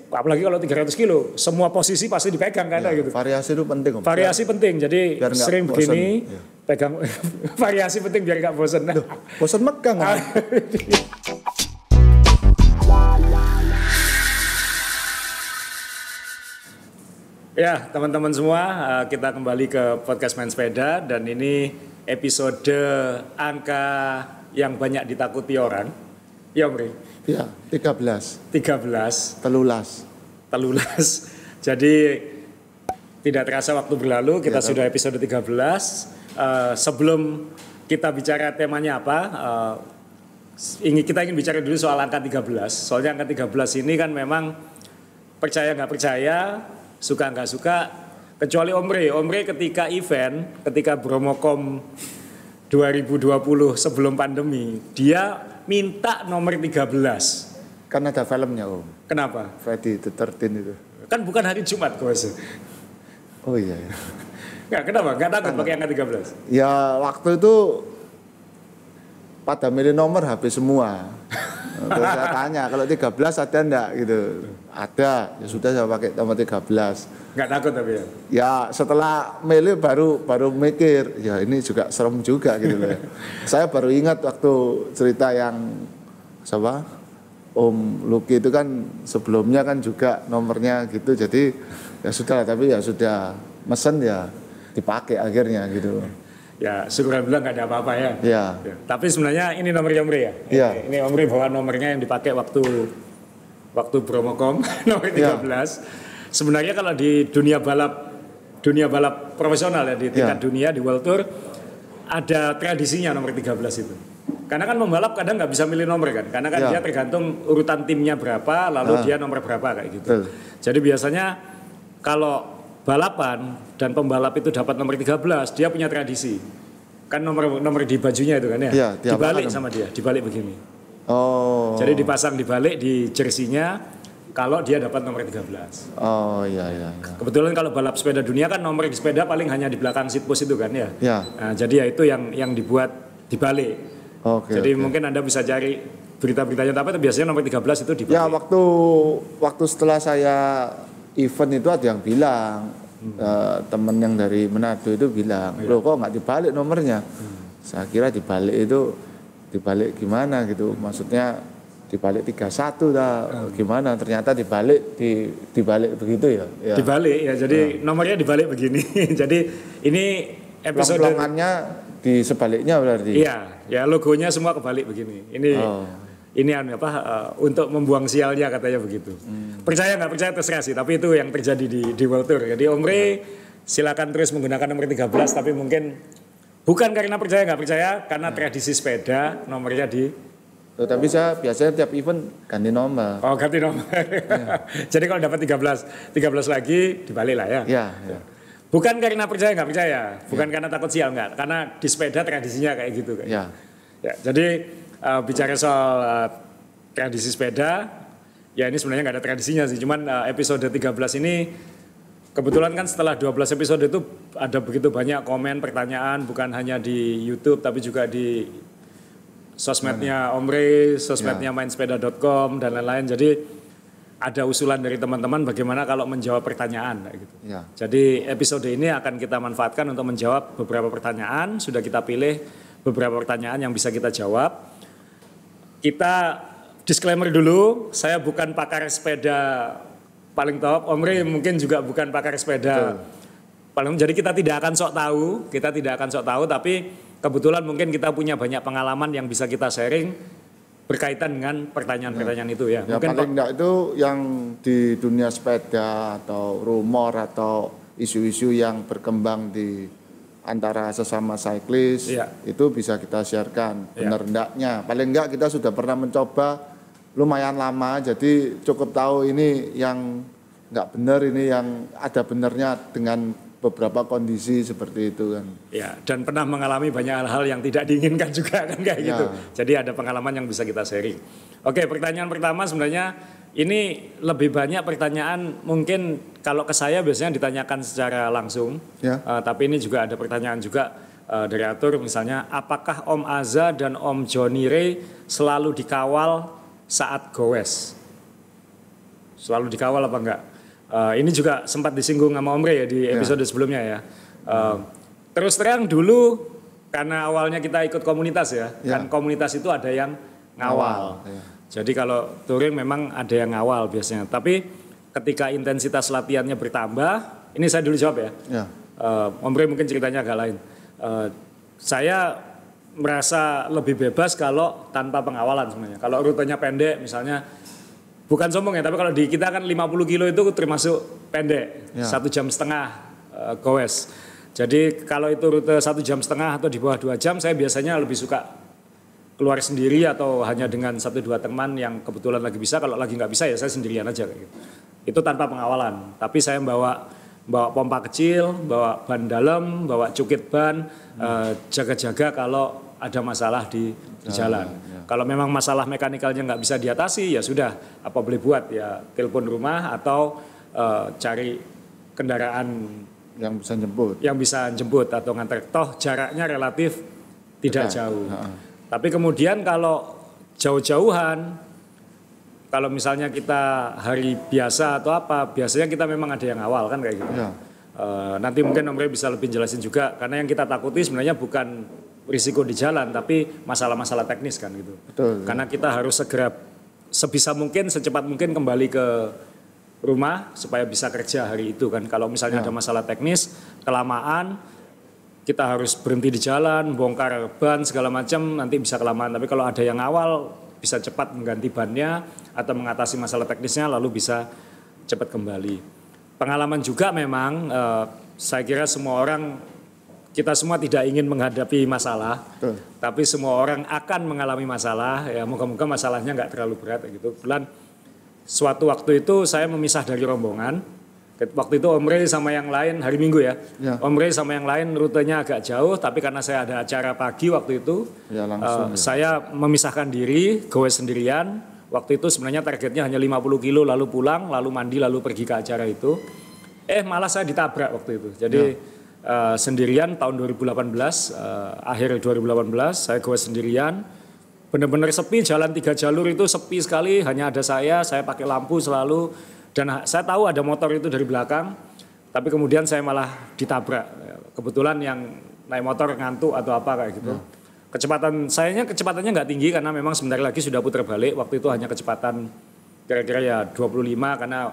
apalagi kalau 300 kilo, semua posisi pasti dipegang kan gitu. Variasi itu penting Om. Variasi penting, jadi sering begini, pegang variasi penting biar nggak bosan. Bosan megang kan? Ya teman-teman semua, kita kembali ke podcast Main Sepeda dan ini episode angka yang banyak ditakuti orang. Ya Omri? Ya, 13. Telulas. Jadi tidak terasa waktu berlalu, kita sudah episode 13. Sebelum kita bicara temanya apa, kita ingin bicara dulu soal angka 13. Soalnya angka 13 ini kan memang percaya nggak percaya, suka nggak suka, kecuali Omri ketika Bromocom 2020 sebelum pandemi, dia minta nomor 13. Kan ada filmnya Om. Kenapa? Friday the 13 itu. Kan bukan hari Jumat Bos. Oh iya. Nggak, kenapa? Nggak takut pakai angka 13? Ya waktu itu pada milih nomor HP semua. Terus saya tanya, kalau 13 ada enggak gitu? Ada, ya sudah saya pakai nomor 13. Nggak takut tapi ya? Ya setelah milih baru mikir, ya ini juga serem juga gitu loh. Saya baru ingat waktu cerita yang siapa? Om Luki itu kan sebelumnya kan juga nomornya gitu, jadi ya sudah, tapi ya sudah mesen ya dipakai akhirnya gitu. Ya syukur bilang nggak ada apa-apa ya. Ya. Tapi sebenarnya ini nomornya Omri ya. Ya. Ini Omri bawa nomornya yang dipakai waktu Bromocom nomor 13. Ya. Sebenarnya kalau di dunia balap profesional ya, di tingkat dunia, di World Tour ada tradisinya nomor 13 itu. Karena kan pembalap kadang nggak bisa milih nomor kan, karena kan dia tergantung urutan timnya berapa, lalu dia nomor berapa kayak gitu. Jadi biasanya kalau balapan dan pembalap itu dapat nomor 13, dia punya tradisi. Kan nomor di bajunya itu kan ya, dibalik sama dia, dibalik begini. Oh. Jadi dipasang dibalik di jersinya kalau dia dapat nomor 13. Oh iya. Kebetulan kalau balap sepeda dunia kan nomor di sepeda paling hanya di belakang seat post itu kan ya. Nah, jadi ya itu yang dibuat dibalik. Jadi mungkin Anda bisa cari berita-beritanya, tapi itu biasanya nomor 13 itu dibalik. Ya waktu setelah saya event itu ada yang bilang, temen yang dari Manado itu bilang, loh kok nggak dibalik nomornya? Saya kira dibalik gimana gitu, maksudnya dibalik 31 dah, gimana? Ternyata dibalik begitu ya. Dibalik ya, jadi nomornya dibalik begini. Jadi ini episode pelongannya di sebaliknya berarti. Iya, ya logonya semua kebalik begini. Ini untuk membuang sialnya katanya begitu. Percaya nggak percaya terserah sih, tapi itu yang terjadi di World Tour. Jadi Omri silakan terus menggunakan nomor 13, tapi mungkin bukan karena percaya nggak percaya, karena tradisi sepeda nomornya di. Tapi saya biasanya tiap event ganti nomor. Oh, ganti nomor. Ya. Jadi kalau dapat 13 lagi dibalik lah ya. Iya. Bukan karena percaya nggak percaya, bukan karena takut sial nggak, karena di sepeda tradisinya kayak gitu. Ya, jadi bicara soal tradisi sepeda, ya ini sebenarnya nggak ada tradisinya sih, cuman episode 13 ini kebetulan kan setelah 12 episode itu ada begitu banyak komen, pertanyaan, bukan hanya di YouTube tapi juga di sosmednya Omri, sosmednya mainsepeda.com dan lain-lain. Jadi ada usulan dari teman-teman bagaimana kalau menjawab pertanyaan gitu. Ya. Jadi episode ini akan kita manfaatkan untuk menjawab beberapa pertanyaan. Sudah kita pilih beberapa pertanyaan yang bisa kita jawab. Kita disclaimer dulu, saya bukan pakar sepeda paling top. Omri mungkin juga bukan pakar sepeda paling. Jadi kita tidak akan sok tahu, tapi kebetulan mungkin kita punya banyak pengalaman yang bisa kita sharing berkaitan dengan pertanyaan-pertanyaan itu ya. Mungkin paling enggak itu yang di dunia sepeda atau rumor atau isu-isu yang berkembang di antara sesama cyclist itu bisa kita sharekan benar enggaknya. Paling enggak kita sudah pernah mencoba lumayan lama, jadi cukup tahu ini yang enggak benar, ini yang ada benarnya dengan beberapa kondisi seperti itu kan. Ya, dan pernah mengalami banyak hal-hal yang tidak diinginkan juga kan kayak gitu. Jadi ada pengalaman yang bisa kita sharing. Oke, pertanyaan pertama sebenarnya ini lebih banyak pertanyaan mungkin kalau ke saya biasanya ditanyakan secara langsung. Tapi ini juga ada pertanyaan juga dari atur misalnya, apakah Om Aza dan Om Johnny Ray selalu dikawal saat goes? selalu dikawal apa enggak. Ini juga sempat disinggung sama Om Rey ya di episode sebelumnya ya. Terus terang dulu karena awalnya kita ikut komunitas ya, kan komunitas itu ada yang ngawal. Jadi kalau touring memang ada yang ngawal biasanya. Tapi ketika intensitas latihannya bertambah, ini saya dulu jawab ya. Om Rey mungkin ceritanya agak lain. Saya merasa lebih bebas kalau tanpa pengawalan sebenarnya. Kalau rutenya pendek misalnya, bukan sombong ya, tapi kalau di kita kan 50 kilo itu termasuk pendek, 1,5 jam goes. Jadi kalau itu rute 1,5 jam atau di bawah 2 jam, saya biasanya lebih suka keluar sendiri atau hanya dengan 1-2 teman yang kebetulan lagi bisa. Kalau lagi nggak bisa ya saya sendirian aja kayak gitu. Itu tanpa pengawalan. Tapi saya bawa pompa kecil, bawa ban dalam, bawa cukit ban, jaga-jaga kalau ada masalah di jalan. Kalau memang masalah mekanikalnya nggak bisa diatasi, ya sudah, apa boleh buat ya telepon rumah atau cari kendaraan yang bisa jemput atau nganter. Toh jaraknya relatif tidak jauh. Tapi kemudian kalau jauh-jauhan, kalau misalnya kita hari biasa atau apa, biasanya kita memang ada yang awal kan kayak gitu. Nanti mungkin Om Rey bisa lebih jelasin juga, karena yang kita takuti sebenarnya bukan risiko di jalan, tapi masalah-masalah teknis kan gitu. Betul. Karena kita harus segera sebisa mungkin, secepat mungkin kembali ke rumah supaya bisa kerja hari itu kan. Kalau misalnya ada masalah teknis, kelamaan, kita harus berhenti di jalan, bongkar ban segala macam, nanti bisa kelamaan. Tapi kalau ada yang awal, bisa cepat mengganti bannya atau mengatasi masalah teknisnya, lalu bisa cepat kembali. Pengalaman juga memang, saya kira kita semua tidak ingin menghadapi masalah, tapi semua orang akan mengalami masalah. Ya moga-moga masalahnya nggak terlalu berat gitu. Kebetulan suatu waktu itu saya memisah dari rombongan. Waktu itu Om Rey sama yang lain hari Minggu ya. Om Rey sama yang lain rutenya agak jauh, tapi karena saya ada acara pagi waktu itu, saya memisahkan diri, goes sendirian. Waktu itu sebenarnya targetnya hanya 50 kilo, lalu pulang, lalu mandi, lalu pergi ke acara itu. Malah saya ditabrak waktu itu. Jadi sendirian tahun 2018, akhir 2018 saya goes sendirian, benar-benar sepi, jalan 3 jalur itu sepi sekali, hanya ada saya pakai lampu selalu, dan saya tahu ada motor itu dari belakang, tapi kemudian saya malah ditabrak. Kebetulan yang naik motor ngantuk atau apa kayak gitu. Kecepatannya nggak tinggi karena memang sebentar lagi sudah putar balik, waktu itu hanya kecepatan kira-kira ya 25 karena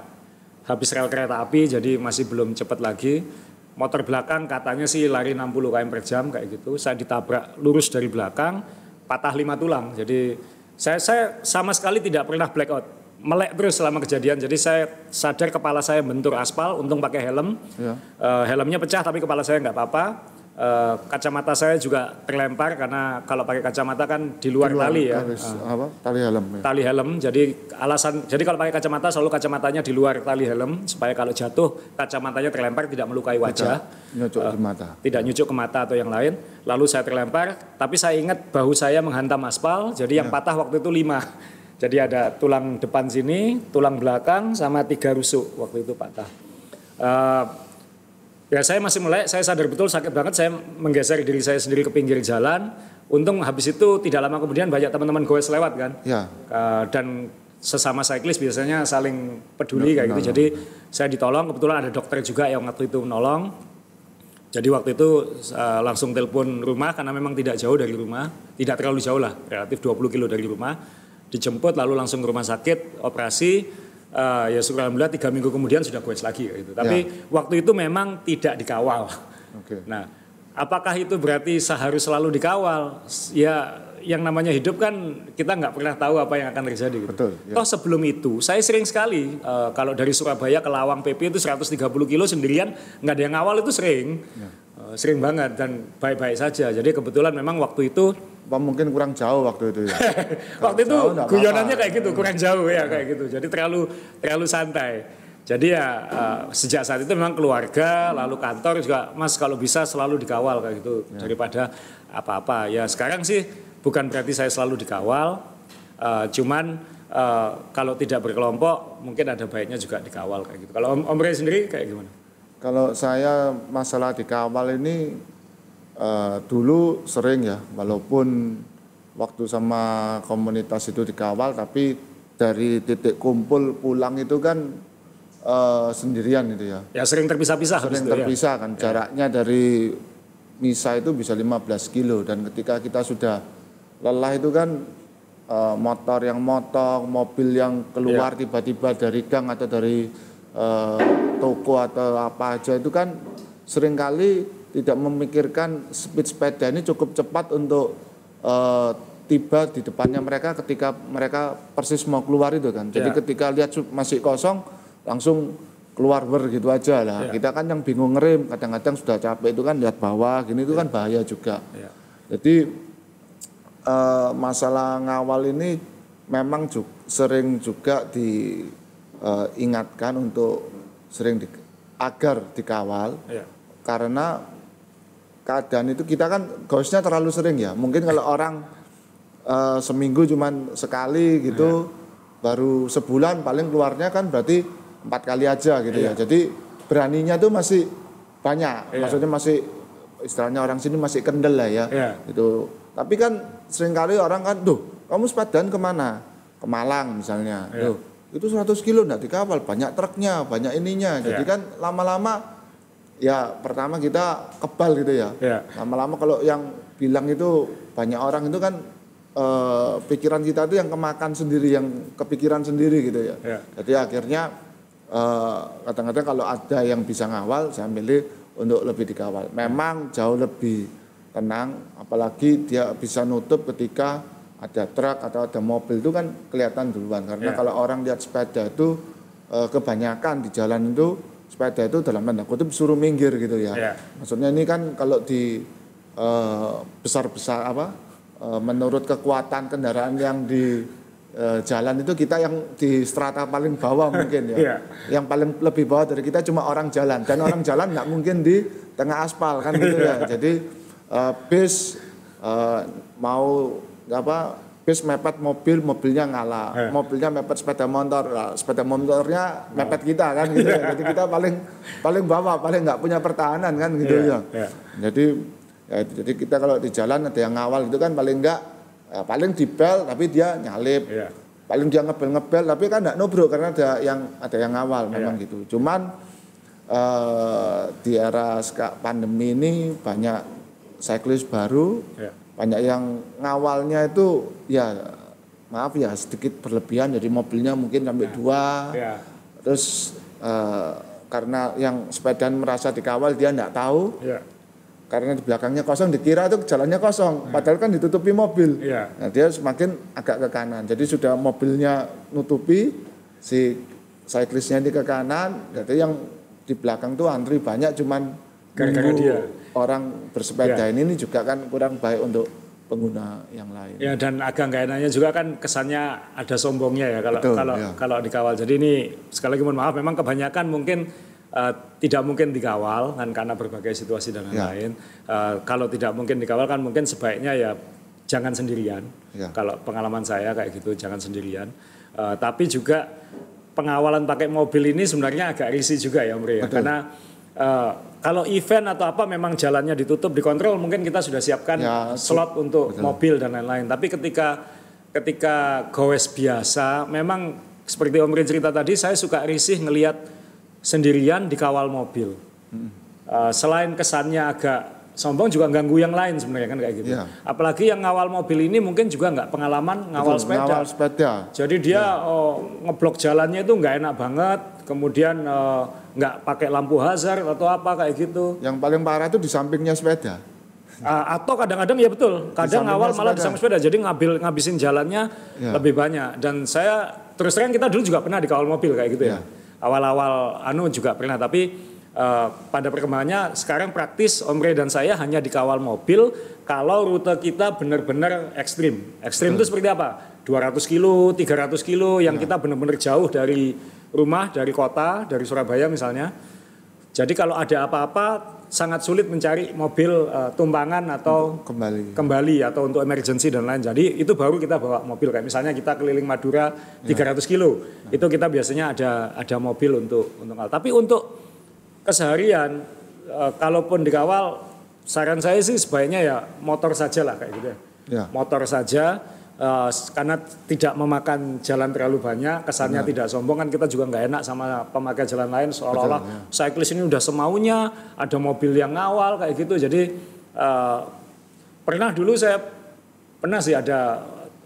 habis rel kereta api, jadi masih belum cepat lagi. Motor belakang katanya sih lari 60 km per jam kayak gitu. Saya ditabrak lurus dari belakang, patah 5 tulang. Jadi saya sama sekali tidak pernah blackout. Melek terus selama kejadian. Jadi saya sadar kepala saya bentur aspal, untung pakai helm. Helmnya pecah tapi kepala saya nggak apa-apa. Kacamata saya juga terlempar karena kalau pakai kacamata kan di luar tali ya. Tali helm. Ya. Tali helm. Jadi kalau pakai kacamata selalu kacamatanya di luar tali helm supaya kalau jatuh kacamatanya terlempar tidak melukai wajah. Tidak nyucuk ke mata atau yang lain. Lalu saya terlempar, tapi saya ingat bahu saya menghantam aspal. Jadi yang patah waktu itu 5. Jadi ada tulang depan sini, tulang belakang sama 3 rusuk waktu itu patah. Ya saya masih melek, saya sadar betul sakit banget, saya menggeser diri saya sendiri ke pinggir jalan. Untung habis itu tidak lama kemudian banyak teman-teman goes lewat kan. Dan sesama cyclist biasanya saling peduli kayak gitu. Jadi saya ditolong, kebetulan ada dokter juga yang waktu itu menolong. Jadi waktu itu langsung telepon rumah karena memang tidak jauh dari rumah. Tidak terlalu jauh lah, relatif 20 kilo dari rumah. Dijemput lalu langsung ke rumah sakit, operasi. Ya syukur alhamdulillah 3 minggu kemudian sudah goes lagi gitu. Tapi waktu itu memang tidak dikawal. Nah, apakah itu berarti harus selalu dikawal? Ya yang namanya hidup kan kita nggak pernah tahu apa yang akan terjadi gitu. Toh sebelum itu saya sering sekali kalau dari Surabaya ke Lawang PP itu 130 kilo sendirian nggak ada yang ngawal itu sering. Sering banget dan baik-baik saja. Jadi kebetulan memang waktu itu mungkin kurang jauh waktu itu ya. Waktu itu guyonannya kayak gitu, kurang jauh ya kayak gitu. Jadi terlalu santai. Jadi ya sejak saat itu memang keluarga lalu kantor juga Mas kalau bisa selalu dikawal kayak gitu daripada apa-apa. Ya sekarang sih bukan berarti saya selalu dikawal, cuman kalau tidak berkelompok mungkin ada baiknya juga dikawal kayak gitu. Kalau Om Rey sendiri kayak gimana? Kalau saya masalah dikawal ini dulu sering ya, walaupun waktu sama komunitas itu dikawal, tapi dari titik kumpul pulang itu kan sendirian gitu ya. Ya sering terpisah-pisah. Sering terpisah kan. Jaraknya dari misa itu bisa 15 kilo dan ketika kita sudah lelah itu kan motor yang motong, mobil yang keluar tiba-tiba dari gang atau dari toko atau apa aja itu kan seringkali tidak memikirkan speed sepeda ini cukup cepat untuk tiba di depannya mereka ketika mereka persis mau keluar itu kan. Jadi ketika lihat masih kosong langsung keluar gitu aja lah. Kita kan yang bingung ngerem, kadang-kadang sudah capek itu kan lihat bawah gini itu kan bahaya juga. Jadi masalah ngawal ini memang sering juga diingatkan untuk agar dikawal karena keadaan itu kita kan gosnya terlalu sering ya. Mungkin kalau orang seminggu cuman sekali gitu, baru sebulan paling keluarnya kan berarti 4 kali aja gitu ya. Jadi beraninya tuh masih banyak. Maksudnya masih istilahnya orang sini masih kendel lah ya. Gitu. Tapi kan seringkali orang kan, kamu sepedaan kemana? Ke Malang misalnya. Itu 100 kilo enggak dikawal, banyak truknya, banyak ininya. Jadi kan lama-lama ya pertama kita kebal gitu ya. Lama-lama kalau yang bilang itu banyak orang itu kan pikiran kita itu yang kemakan sendiri, yang kepikiran sendiri gitu ya. Jadi akhirnya kadang-kadang kalau ada yang bisa ngawal, saya milih untuk lebih dikawal. Memang jauh lebih tenang, apalagi dia bisa nutup ketika ada truk atau ada mobil itu kan kelihatan duluan. Karena kalau orang lihat sepeda itu kebanyakan di jalan itu sepeda itu dalam tanda kutip suruh minggir gitu ya. Maksudnya ini kan kalau di besar-besar menurut kekuatan kendaraan yang di jalan itu kita yang di strata paling bawah mungkin ya. Yang paling lebih bawah dari kita cuma orang jalan, dan orang jalan nggak mungkin di tengah aspal kan gitu ya. Jadi bis bis mepet mobil, mobilnya ngalah, mobilnya mepet sepeda motor, sepeda motornya mepet kita kan gitu ya. Jadi kita paling bawah, paling nggak punya pertahanan kan gitu ya. Jadi kita kalau di jalan ada yang ngawal itu kan paling nggak paling dibel tapi dia nyalip, paling dia ngebel tapi kan nggak nubruk karena ada yang ngawal memang gitu. Cuman di era pandemi ini banyak cyclist baru, banyak yang ngawalnya itu ya maaf ya sedikit berlebihan, jadi mobilnya mungkin sampai 2, terus karena yang sepedaan merasa dikawal dia nggak tahu. Karena di belakangnya kosong dikira itu jalannya kosong, padahal kan ditutupi mobil. Nah, dia semakin agak ke kanan. Jadi sudah mobilnya nutupi, si cyclistnya ini ke kanan, jadi yang di belakang tuh antri banyak cuman gara-gara dia. Orang bersepeda ini juga kan kurang baik untuk pengguna yang lain. Ya, dan agak nggak enaknya juga kan kesannya ada sombongnya ya kalau dikawal. Jadi ini sekali lagi mohon maaf, memang kebanyakan mungkin tidak mungkin dikawal kan karena berbagai situasi dan lain-lain. Kalau tidak mungkin dikawal kan mungkin sebaiknya ya jangan sendirian. Kalau pengalaman saya kayak gitu, jangan sendirian. Tapi juga pengawalan pakai mobil ini sebenarnya agak risih juga ya Om Rey. Karena kalau event atau apa memang jalannya ditutup, dikontrol, mungkin kita sudah siapkan slot untuk mobil dan lain-lain. Tapi ketika goes biasa, memang seperti Om Rey cerita tadi, saya suka risih ngelihat sendirian dikawal mobil. Selain kesannya agak sombong, juga ganggu yang lain sebenarnya kan kayak gitu. Apalagi yang ngawal mobil ini mungkin juga nggak pengalaman ngawal sepeda. Jadi dia ngeblok jalannya itu nggak enak banget. Kemudian nggak pakai lampu hazard atau apa kayak gitu. Yang paling parah itu di sampingnya sepeda. Atau kadang-kadang ya betul, kadang ngawal malah di samping sepeda. Jadi ngabisin jalannya lebih banyak. Dan saya terus terang kita dulu juga pernah dikawal mobil kayak gitu ya. Awal-awal juga pernah, tapi pada perkembangannya sekarang praktis Om Rey dan saya hanya dikawal mobil kalau rute kita benar-benar ekstrim. Ekstrim itu seperti apa? 200 kilo, 300 kilo yang kita benar-benar jauh dari rumah, dari kota, dari Surabaya misalnya. Jadi kalau ada apa-apa sangat sulit mencari mobil tumpangan atau kembali atau untuk emergency dan lain. Jadi itu baru kita bawa mobil, kayak misalnya kita keliling Madura 300 kilo. Itu kita biasanya ada mobil untuk ngawal. Tapi untuk keseharian kalaupun dikawal, saran saya sih sebaiknya ya motor saja lah kayak gitu ya. Motor saja karena tidak memakan jalan terlalu banyak, kesannya tidak sombong kan kita juga nggak enak sama pemakai jalan lain seolah-olah cyclist ini udah semaunya, ada mobil yang ngawal kayak gitu. Jadi pernah sih ada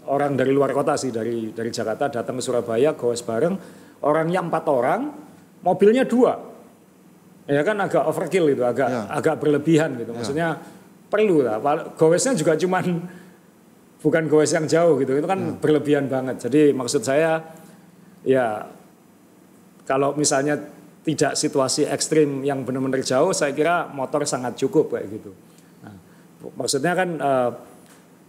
orang dari luar kota sih dari Jakarta datang ke Surabaya goes bareng, orangnya 4 orang, mobilnya 2. Ya kan agak overkill itu, agak berlebihan gitu. Maksudnya perlu lah. Goesnya juga cuman bukan goes yang jauh gitu. Itu kan berlebihan banget. Jadi maksud saya ya kalau misalnya tidak situasi ekstrim yang benar-benar jauh, saya kira motor sangat cukup kayak gitu. Nah, maksudnya kan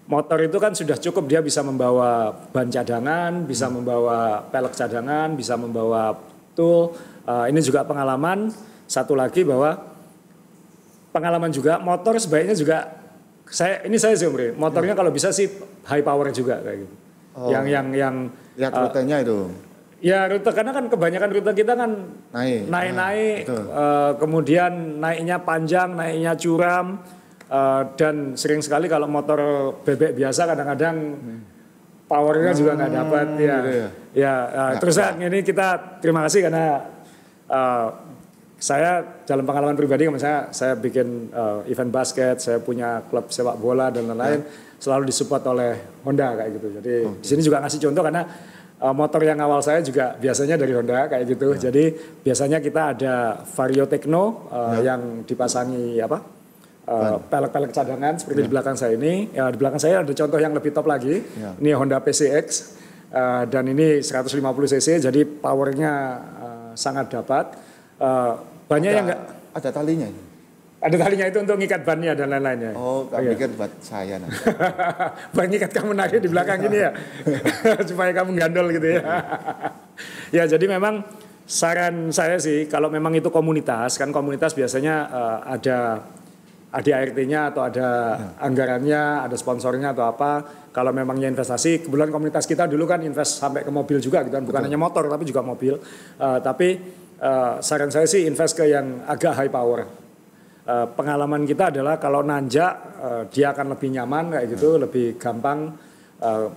motor itu kan sudah cukup, dia bisa membawa ban cadangan, bisa membawa pelek cadangan, bisa membawa tool. Ini juga pengalaman. Satu lagi bahwa pengalaman juga motor sebaiknya juga saya sih Omri, motornya kalau bisa sih high power juga kayak gitu. Yang lihat rutenya itu. Ya rute, karena kan kebanyakan rute kita kan naik, kemudian naiknya panjang, naiknya curam, dan sering sekali kalau motor bebek biasa kadang-kadang powernya juga nggak dapat terus ini kita terima kasih karena saya dalam pengalaman pribadi, misalnya saya bikin event basket, saya punya klub sepak bola dan lain-lain, selalu disupport oleh Honda kayak gitu. Jadi di sini juga ngasih contoh karena motor yang awal saya juga biasanya dari Honda kayak gitu. Jadi biasanya kita ada Vario Tekno yang dipasangi pelek-pelek cadangan seperti di belakang saya ini. Ya, di belakang saya ada contoh yang lebih top lagi. Ini Honda PCX dan ini 150 cc, jadi powernya sangat dapat. Banyak yang enggak ada talinya. Ada talinya itu untuk ngikat bannya dan lain-lainnya. Oh, kamu pikir buat saya nanti. Ban ngikat kamu narik di belakang ini ya. Supaya kamu gandol gitu ya. Ya, jadi memang saran saya sih kalau memang itu komunitas, kan komunitas biasanya ada ADART-nya atau ada anggarannya, ada sponsornya atau apa. Kalau memangnya investasi, kebetulan komunitas kita dulu kan invest sampai ke mobil juga gitu kan, bukan hanya motor tapi juga mobil. Saran saya sih invest ke yang agak high power. Pengalaman kita adalah kalau nanjak dia akan lebih nyaman kayak gitu, lebih gampang.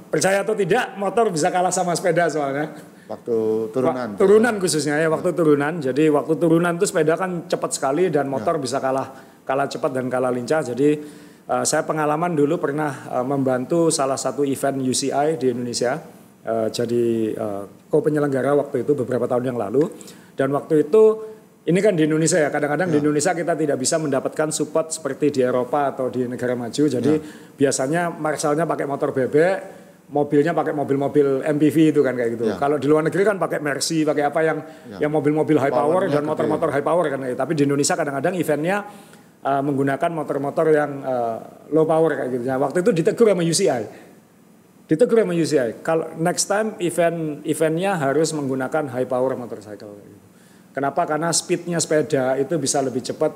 Percaya atau tidak, motor bisa kalah sama sepeda soalnya. Waktu turunan. Turunan khususnya ya, waktu turunan. Jadi waktu turunan itu sepeda kan cepat sekali dan motor bisa kalah cepat dan kalah lincah. Jadi saya pengalaman dulu pernah membantu salah satu event UCI di Indonesia. Jadi co-penyelenggara waktu itu beberapa tahun yang lalu. Dan waktu itu ini kan di Indonesia ya, kadang-kadang di Indonesia kita tidak bisa mendapatkan support seperti di Eropa atau di negara maju. Jadi biasanya Marshall-nya pakai motor bebek, mobilnya pakai mobil-mobil MPV itu kan kayak gitu. Kalau di luar negeri kan pakai Mercy, pakai apa yang mobil-mobil high power dan motor-motor high power kan. Tapi di Indonesia kadang-kadang eventnya menggunakan motor-motor yang low power kayak gitu. Nah, waktu itu ditegur sama UCI. Kalau next time eventnya harus menggunakan high power motorcycle. Kenapa? Karena speednya sepeda itu bisa lebih cepat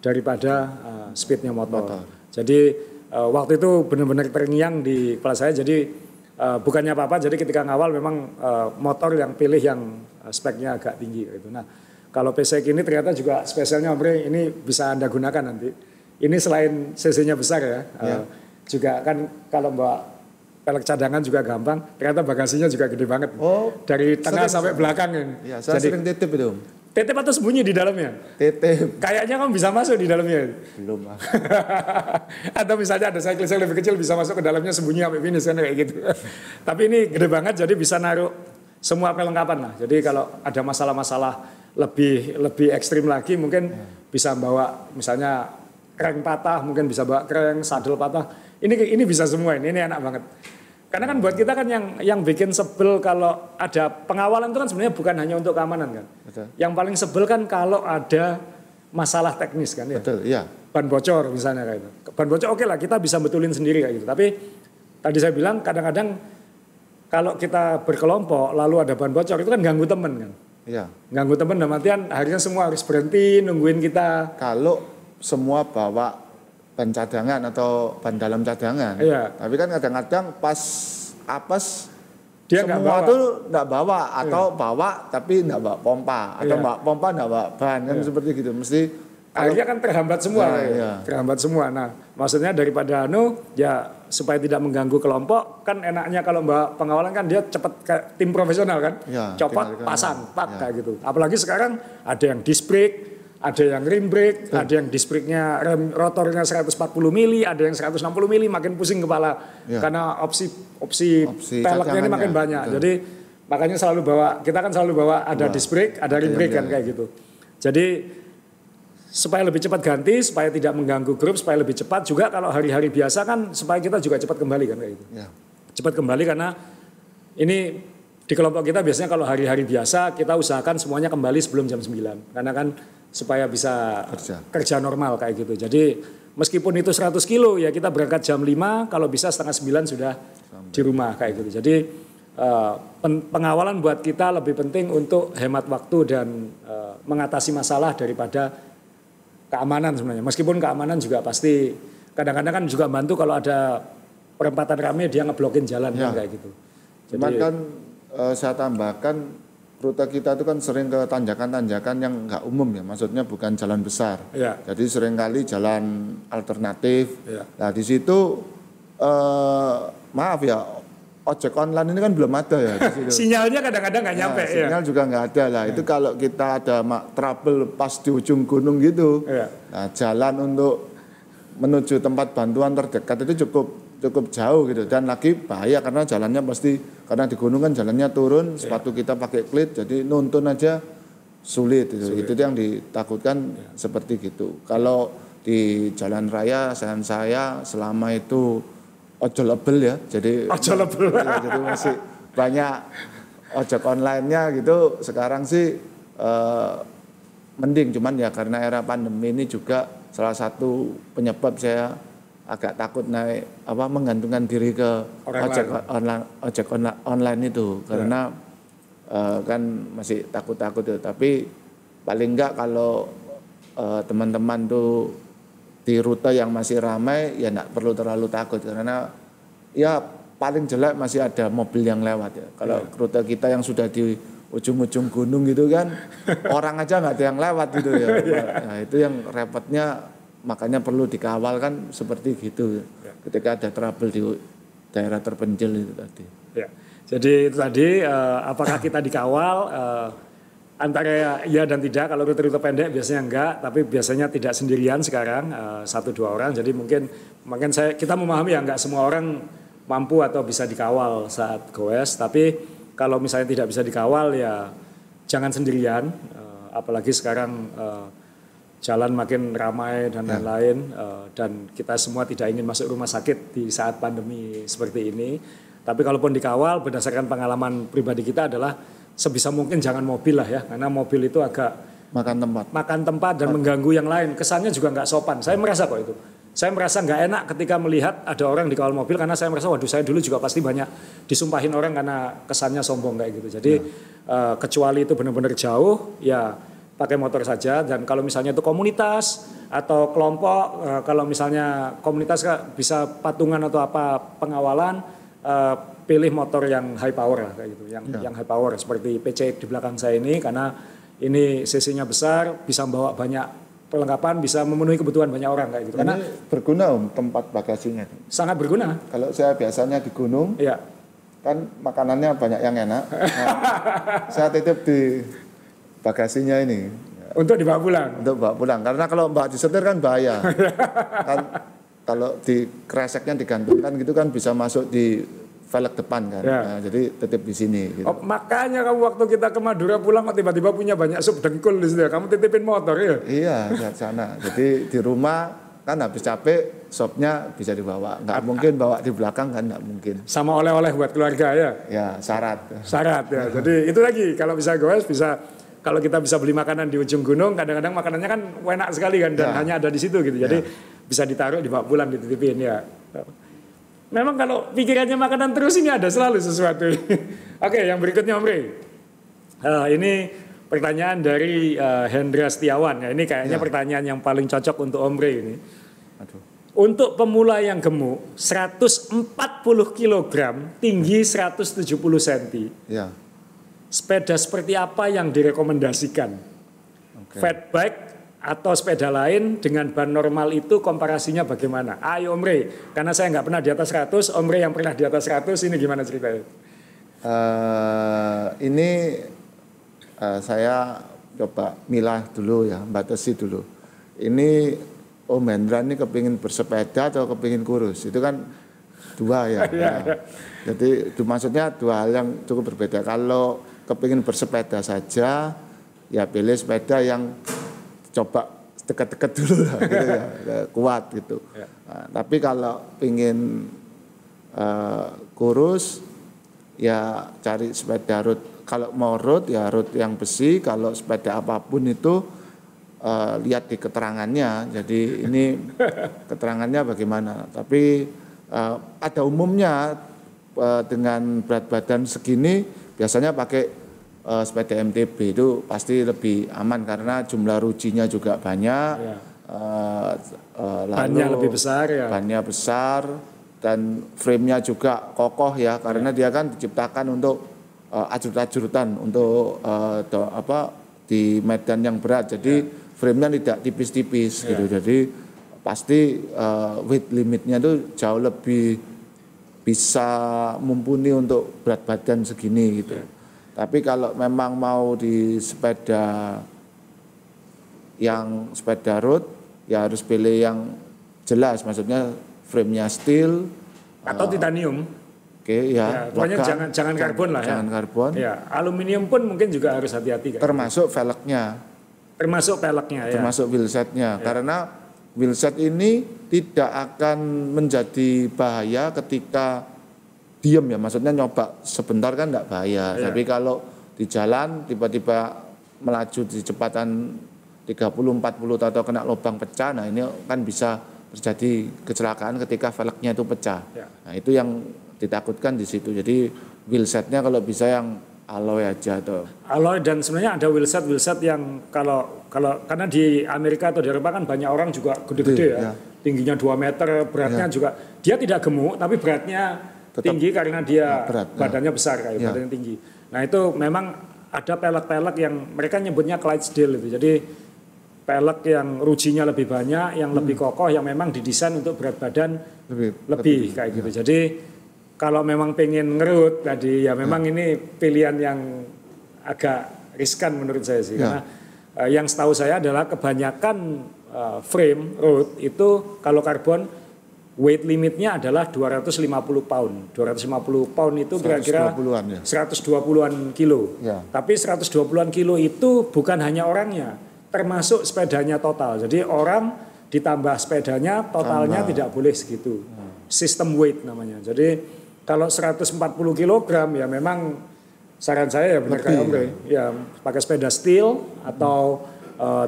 daripada speednya motor. Jadi waktu itu benar-benar terngiang di kepala saya. Jadi bukannya apa-apa. Jadi ketika ngawal memang motor yang pilih yang speknya agak tinggi. Gitu. Nah, kalau PCX ini ternyata juga spesialnya Omri, ini bisa Anda gunakan nanti. Ini selain cc-nya besar ya, juga kan kalau bawa pelek cadangan juga gampang, ternyata bagasinya juga gede banget. Dari tengah sampai belakang ini. Ya, saya sering titip itu. Titip atau sembunyi di dalamnya? Titip. Kayaknya kamu bisa masuk di dalamnya. Belum. Atau misalnya ada cyclist yang lebih kecil bisa masuk ke dalamnya sembunyi sampai finish kan kayak gitu. Tapi ini gede banget jadi bisa naruh semua perlengkapan lah. Jadi kalau ada masalah-masalah lebih ekstrim lagi mungkin bisa bawa misalnya crank patah, mungkin bisa bawa crank, saddle patah. Ini bisa semua ini enak banget. Karena kan buat kita kan yang bikin sebel kalau ada pengawalan itu kan sebenarnya bukan hanya untuk keamanan kan. Betul. Yang paling sebel kan kalau ada masalah teknis kan ya. Betul, iya. Ban bocor misalnya kayak itu. Ban bocor oke lah kita bisa betulin sendiri kayak gitu. Tapi tadi saya bilang kadang-kadang kalau kita berkelompok lalu ada ban bocor itu kan ganggu temen kan. Iya. Ganggu temen dalam artian akhirnya semua harus berhenti nungguin kita. Kalau semua bawa ban cadangan atau ban dalam cadangan. Iya. Tapi kan kadang-kadang pas apes dia semua tuh nggak bawa atau bawa tapi nggak bawa pompa atau bawa pompa nggak bawa ban kan seperti gitu mesti akhirnya kan terhambat semua terhambat semua. Nah maksudnya daripada ya supaya tidak mengganggu kelompok, kan enaknya kalau Mbak pengawalan kan dia cepat kayak tim profesional kan, copot, pasang, pak kayak gitu. Apalagi sekarang ada yang disc brake, ada yang rim brake, ada yang disc brake-nya rem rotornya 140 mili, ada yang 160 mili, makin pusing kepala karena opsi peleknya ini makin banyak. Jadi makanya kita kan selalu bawa ada disc brake, ada rim brake kan kayak gitu. Jadi supaya lebih cepat ganti, supaya tidak mengganggu grup, supaya lebih cepat juga kalau hari-hari biasa kan supaya kita juga cepat kembali kan kayak gitu. Cepat kembali karena ini di kelompok kita biasanya kalau hari-hari biasa kita usahakan semuanya kembali sebelum jam 9. Karena kan supaya bisa kerja normal kayak gitu. Jadi meskipun itu 100 kilo ya kita berangkat jam 5, kalau bisa setengah 9 sudah di rumah kayak gitu. Jadi pengawalan buat kita lebih penting untuk hemat waktu dan mengatasi masalah daripada keamanan sebenarnya. Meskipun keamanan juga pasti kadang-kadang kan juga bantu kalau ada perempatan rame dia ngeblokin jalan kan kayak gitu. Cuman kan saya tambahkan rute kita itu kan sering ke tanjakan-tanjakan yang nggak umum ya, maksudnya bukan jalan besar. Jadi seringkali jalan alternatif. Nah di situ maaf ya, ojek online ini kan belum ada ya di situ. Sinyalnya kadang-kadang nggak nyampe. Sinyal juga nggak ada lah. Itu kalau kita ada trouble pas di ujung gunung gitu, nah jalan untuk menuju tempat bantuan terdekat itu cukup jauh gitu, dan lagi bahaya karena jalannya pasti, karena di gunung kan jalannya turun, sepatu kita pakai klit, jadi nuntun aja sulit. Itu yang ditakutkan seperti gitu. Kalau di jalan raya saya selama itu ojolable ya, jadi jadi masih banyak ojek online-nya gitu. Sekarang sih mending, cuman ya karena era pandemi ini juga salah satu penyebab saya agak takut menggantungkan diri ke ojek online itu karena kan masih takut-takut itu. Tapi paling enggak kalau teman-teman tuh di rute yang masih ramai ya enggak perlu terlalu takut, karena ya paling jelek masih ada mobil yang lewat ya. Kalau rute kita yang sudah di ujung-ujung gunung gitu kan orang aja nggak ada yang lewat gitu ya. Nah, itu yang repotnya. Makanya perlu dikawal kan seperti gitu ketika ada trouble di daerah terpencil itu tadi. Jadi itu tadi apakah kita dikawal antara ya dan tidak. Kalau rute-rute pendek biasanya enggak, tapi biasanya tidak sendirian sekarang 1-2 orang. Jadi mungkin kita memahami ya enggak semua orang mampu atau bisa dikawal saat goes. Tapi kalau misalnya tidak bisa dikawal ya jangan sendirian. Apalagi sekarang jalan makin ramai dan lain-lain, dan kita semua tidak ingin masuk rumah sakit di saat pandemi seperti ini. Tapi kalaupun dikawal, berdasarkan pengalaman pribadi kita adalah sebisa mungkin jangan mobil lah ya, karena mobil itu agak makan tempat dan mengganggu yang lain. Kesannya juga nggak sopan. Saya merasa kok itu. Saya merasa nggak enak ketika melihat ada orang dikawal mobil, karena saya merasa waduh, saya dulu juga pasti banyak disumpahin orang karena kesannya sombong kayak gitu. Jadi kecuali itu benar-benar jauh ya pakai motor saja. Dan kalau misalnya itu komunitas atau kelompok, kalau misalnya komunitas bisa patungan atau apa pengawalan, pilih motor yang high power lah kayak gitu, yang high power seperti PC di belakang saya ini, karena ini cc-nya besar, bisa membawa banyak perlengkapan, bisa memenuhi kebutuhan banyak orang kayak gitu. Karena berguna tempat bagasinya. Sangat berguna. Kalau saya biasanya di gunung, kan makanannya banyak yang enak. Nah, saya titip di bagasinya ini untuk dibawa pulang. Untuk bawa pulang, karena kalau mbak disetir kan bahaya. Kan kalau di kreseknya digantungkan gitu kan bisa masuk di velg depan kan. Nah, jadi titip di sini. Gitu. Makanya kamu waktu kita ke Madura pulang tiba-tiba punya banyak sup dengkul di sini. Kamu titipin motor ya? Iya, di sana. Jadi di rumah kan habis capek, sopnya bisa dibawa. Nggak mungkin bawa di belakang kan, nggak mungkin. Sama oleh-oleh buat keluarga ya? Ya, syarat ya. Jadi itu lagi, kalau bisa goes, kalau kita bisa beli makanan di ujung gunung, kadang-kadang makanannya kan enak sekali kan, dan hanya ada di situ gitu. Jadi bisa ditaruh, dibawa pulang, dititipin ya. Memang kalau pikirannya makanan terus ini ada selalu sesuatu. Oke, yang berikutnya Om Rey. Ini pertanyaan dari Hendra Setiawan. Ya, ini kayaknya pertanyaan yang paling cocok untuk Om Rey ini. Untuk pemula yang gemuk, 140 kg, tinggi 170 cm. Sepeda seperti apa yang direkomendasikan? Fat bike atau sepeda lain dengan ban normal itu komparasinya bagaimana? Ayo Om Rey, karena saya nggak pernah di atas 100, Om Rey yang pernah di atas 100 ini gimana ceritanya? Saya coba milah dulu ya, batasi dulu. Ini Om Hendra ini kepingin bersepeda atau kepingin kurus? Itu kan dua ya. Jadi itu maksudnya dua hal yang cukup berbeda. Kalau kepingin bersepeda saja, ya pilih sepeda yang coba dekat-dekat dulu lah, gitu ya, kuat gitu. Nah, tapi kalau pingin kurus, ya cari sepeda road. Kalau mau road ya road yang besi. Kalau sepeda apapun itu lihat di keterangannya. Jadi ini keterangannya bagaimana. Tapi ada umumnya dengan berat badan segini biasanya pakai sepeda MTB itu pasti lebih aman karena jumlah rujinya juga banyak. Bannya lebih besar ya. Bannya besar dan frame-nya juga kokoh ya karena dia kan diciptakan untuk ajur-ajurutan untuk di medan yang berat. Jadi frame-nya tidak tipis-tipis gitu. Jadi pasti weight limitnya itu jauh lebih bisa mumpuni untuk berat badan segini gitu. Tapi kalau memang mau di sepeda road ya harus pilih yang jelas, maksudnya frame-nya steel atau titanium. Oke ya. Pokoknya jangan karbon lah ya. Jangan karbon. Ya, aluminium pun mungkin juga harus hati-hati. Termasuk velgnya. Termasuk peleknya ya. Termasuk wheelsetnya. Karena wheelset ini tidak akan menjadi bahaya ketika diem ya, maksudnya nyoba sebentar kan enggak bahaya. Tapi kalau di jalan tiba-tiba melaju di kecepatan 30-40 atau kena lubang pecah, nah ini kan bisa terjadi kecelakaan ketika velgnya itu pecah. Nah itu yang ditakutkan di situ. Jadi wheelsetnya kalau bisa yang alloy aja atau alloy, dan sebenarnya ada wheelset yang kalau karena di Amerika atau di Eropa kan banyak orang juga gede-gede ya. Tingginya 2 meter, beratnya juga dia tidak gemuk tapi beratnya tetap tinggi karena dia badannya besar kayak badannya tinggi. Nah itu memang ada pelek-pelek yang mereka nyebutnya Clydesdale itu. Jadi pelek yang rujinya lebih banyak, yang lebih kokoh, yang memang didesain untuk berat badan lebih kayak gitu. Jadi kalau memang pengen ngerut tadi ya memang ini pilihan yang agak riskan menurut saya sih. Karena yang setahu saya adalah kebanyakan frame road itu kalau karbon weight limitnya adalah 250 pound. 250 pound itu kira-kira 120-an kilo. Tapi 120-an kilo itu bukan hanya orangnya, termasuk sepedanya total. Jadi orang ditambah sepedanya totalnya tidak boleh segitu. System weight namanya. Jadi kalau 140 kg ya memang saran saya ya benar kayak Om Rey. Ya pakai sepeda steel atau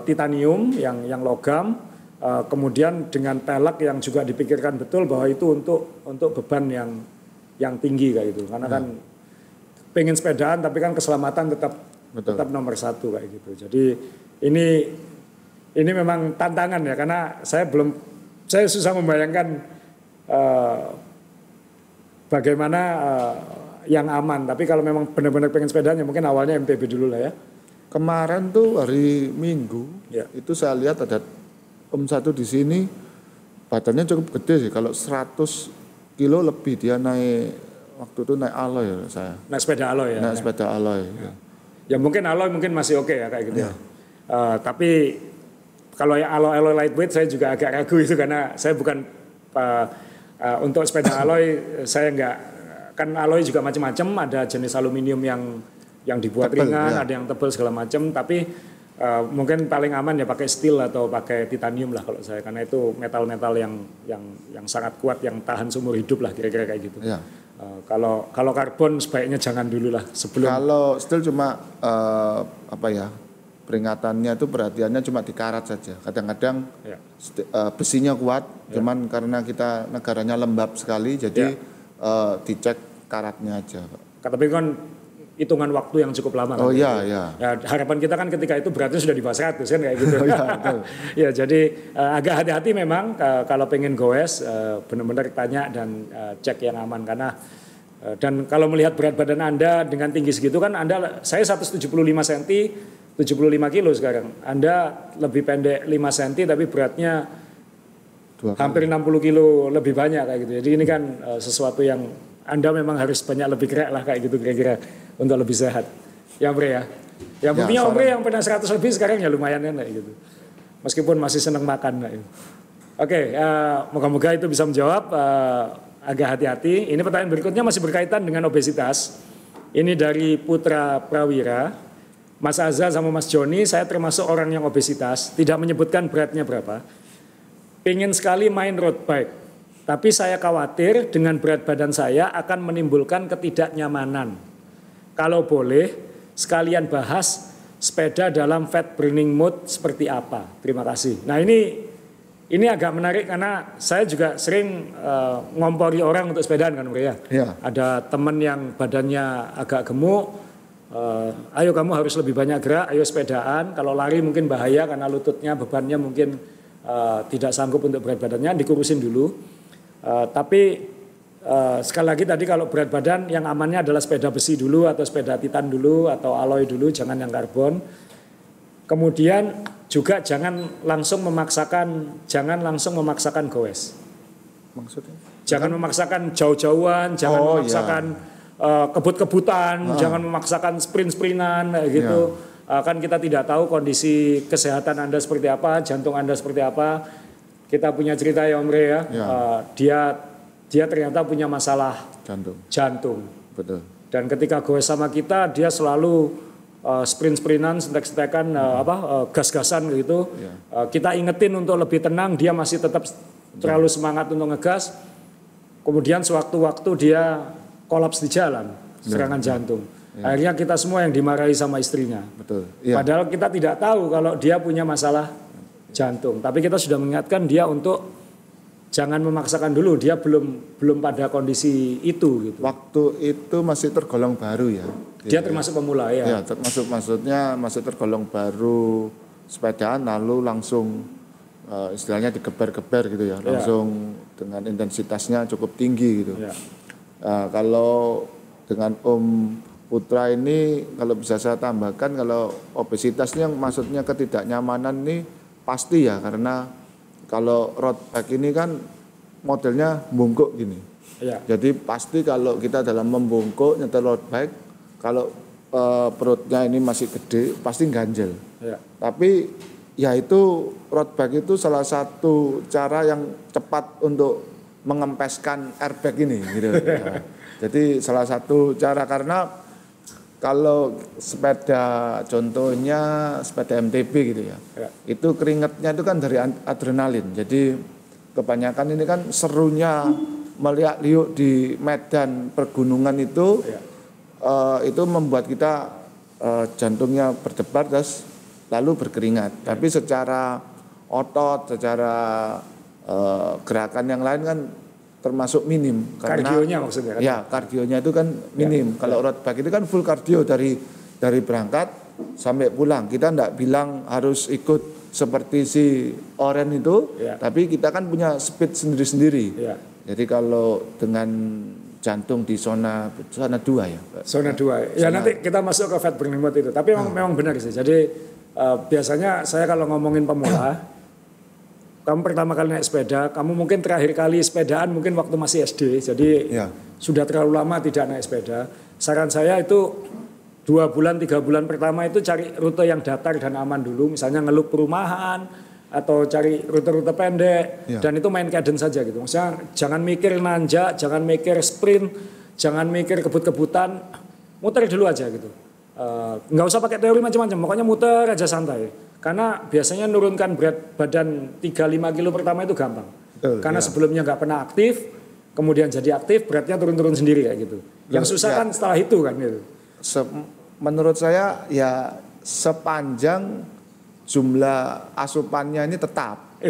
titanium yang logam. Kemudian dengan pelek yang juga dipikirkan betul bahwa itu untuk beban yang tinggi kayak gitu. Karena kan pengen sepedaan tapi kan keselamatan tetap nomor 1 kayak gitu. Jadi ini memang tantangan ya karena saya susah membayangkan bagaimana yang aman. Tapi kalau memang benar-benar pengen sepedanya mungkin awalnya MTB dulu lah ya. Kemarin tuh hari Minggu itu saya lihat ada Om satu di sini badannya cukup gede sih. Kalau 100 kilo lebih dia naik waktu itu naik alloy ya saya. Naik sepeda alloy ya. Naik sepeda alloy. Ya mungkin alloy mungkin masih oke ya kayak gitu. Tapi kalau yang alloy lightweight saya juga agak ragu itu karena saya bukan untuk sepeda alloy saya enggak, kan alloy juga macam-macam, ada jenis aluminium yang dibuat tebal, ringan, ada yang tebal segala macam, tapi mungkin paling aman ya pakai steel atau pakai titanium lah kalau saya, karena itu metal-metal yang sangat kuat, yang tahan seumur hidup lah kira-kira kayak gitu. Kalau karbon sebaiknya jangan dulu lah sebelum. Kalau steel cuma peringatannya itu perhatiannya cuma di karat saja. Kadang-kadang besinya kuat, cuman karena kita negaranya lembab sekali, jadi dicek karatnya aja. Tapi kan hitungan waktu yang cukup lama. Oh iya. Ya, harapan kita kan ketika itu beratnya sudah di bawah 100 kan kayak gitu. Ya jadi agak hati-hati memang kalau pengen goes benar-benar tanya dan cek yang aman, karena Dan kalau melihat berat badan Anda dengan tinggi segitu kan saya 175 cm, 75 kilo sekarang. Anda lebih pendek 5 cm tapi beratnya hampir 60 kilo lebih banyak kayak gitu. Jadi ini kan sesuatu yang Anda memang harus banyak lebih gerak lah kayak gitu kira-kira untuk lebih sehat. Ya Omre ya. Yang buktinya Omre yang pernah 100 lebih sekarang ya lumayan kan kayak gitu. Meskipun masih senang makan kayak gitu. Oke, moga-moga itu bisa menjawab. Agak hati-hati. Ini pertanyaan berikutnya masih berkaitan dengan obesitas. Ini dari Putra Prawira. Mas Azza sama Mas Joni, saya termasuk orang yang obesitas. Tidak menyebutkan beratnya berapa. Pengen sekali main road bike. Tapi saya khawatir dengan berat badan saya akan menimbulkan ketidaknyamanan. Kalau boleh, sekalian bahas sepeda dalam fat burning mode seperti apa. Terima kasih. Nah ini agak menarik karena saya juga sering ngompori orang untuk sepedaan kan Omre ya. Ada teman yang badannya agak gemuk, ayo kamu harus lebih banyak gerak, ayo sepedaan. Kalau lari mungkin bahaya karena lututnya bebannya mungkin tidak sanggup untuk berat badannya, dikurusin dulu. Tapi sekali lagi tadi kalau berat badan yang amannya adalah sepeda besi dulu atau sepeda titan dulu atau alloy dulu, jangan yang karbon. Kemudian juga jangan langsung memaksakan goes. Maksudnya? Jangan memaksakan jauh-jauhan, jangan memaksakan kebut-kebutan, jangan memaksakan sprint-sprintan gitu. Kan kita tidak tahu kondisi kesehatan Anda seperti apa, jantung Anda seperti apa. Kita punya cerita ya Omre ya. Dia ternyata punya masalah jantung. Betul. Dan ketika goes sama kita, dia selalu sprint-sprintan, sentek-sentekan, gas-gasan gitu. Kita ingetin untuk lebih tenang, dia masih tetap terlalu semangat untuk ngegas. Kemudian sewaktu-waktu dia kolaps di jalan, serangan jantung. Akhirnya kita semua yang dimarahi sama istrinya. Betul. Padahal kita tidak tahu kalau dia punya masalah jantung. Tapi kita sudah mengingatkan dia untuk jangan memaksakan dulu, dia belum pada kondisi itu gitu. Waktu itu masih tergolong baru ya. Dia termasuk pemula ya. Ya, maksudnya masih tergolong baru sepedaan lalu langsung istilahnya digeber-geber gitu ya, langsung dengan intensitasnya cukup tinggi gitu. Kalau dengan Om Putra ini kalau bisa saya tambahkan kalau obesitasnya maksudnya ketidaknyamanan ini pasti ya karena kalau road bike ini kan modelnya bungkuk gini. Jadi pasti kalau kita dalam membungkuk nyetel road bike, kalau perutnya ini masih gede pasti ganjel. Tapi ya itu road bike itu salah satu cara yang cepat untuk mengempeskan airbag ini gitu. Jadi salah satu cara karena kalau sepeda contohnya sepeda MTB gitu ya, itu keringatnya itu kan dari adrenalin. Jadi kebanyakan ini kan serunya meliak-liuk di medan pergunungan itu membuat kita jantungnya berdebar terus lalu berkeringat. Tapi secara otot, secara gerakan yang lain kan termasuk minim. Kardionya maksudnya kan? Ya, kardionya itu kan minim. Kalau road bike itu kan full kardio dari berangkat sampai pulang. Kita enggak bilang harus ikut seperti si Oren itu, tapi kita kan punya speed sendiri-sendiri. Jadi kalau dengan jantung di zona 2 ya. Zona 2. Ya nanti kita masuk ke fat burning mode itu. Tapi memang benar sih. Jadi biasanya saya kalau ngomongin pemula, kamu pertama kali naik sepeda, kamu mungkin terakhir kali sepedaan mungkin waktu masih SD, jadi sudah terlalu lama tidak naik sepeda. Saran saya itu 2 bulan, 3 bulan pertama itu cari rute yang datar dan aman dulu, misalnya ngelup perumahan, atau cari rute-rute pendek, dan itu main cadence saja gitu. Maksudnya jangan mikir nanjak, jangan mikir sprint, jangan mikir kebut-kebutan, muter dulu aja gitu. Nggak usah pakai teori macam-macam, pokoknya muter aja santai. Karena biasanya nurunkan berat badan 3-5 kilo pertama itu gampang. Karena sebelumnya nggak pernah aktif, kemudian jadi aktif, beratnya turun-turun sendiri kayak gitu. Yang susah kan setelah itu kan gitu. Menurut saya ya sepanjang jumlah asupannya ini tetap.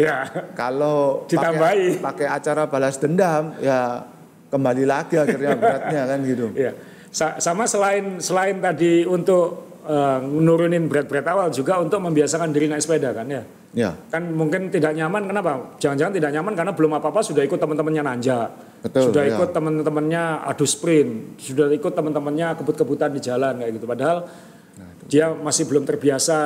Kalau ditambahi pakai acara balas dendam ya kembali lagi akhirnya beratnya kan gitu. Sama selain tadi untuk nurunin berat-berat awal juga untuk membiasakan diri naik sepeda kan ya. Kan mungkin tidak nyaman, kenapa? Jangan-jangan tidak nyaman karena belum apa-apa sudah ikut teman-temannya nanjak. Betul, sudah ikut teman-temannya adu sprint, sudah ikut teman-temannya kebut-kebutan di jalan kayak gitu. Padahal dia masih belum terbiasa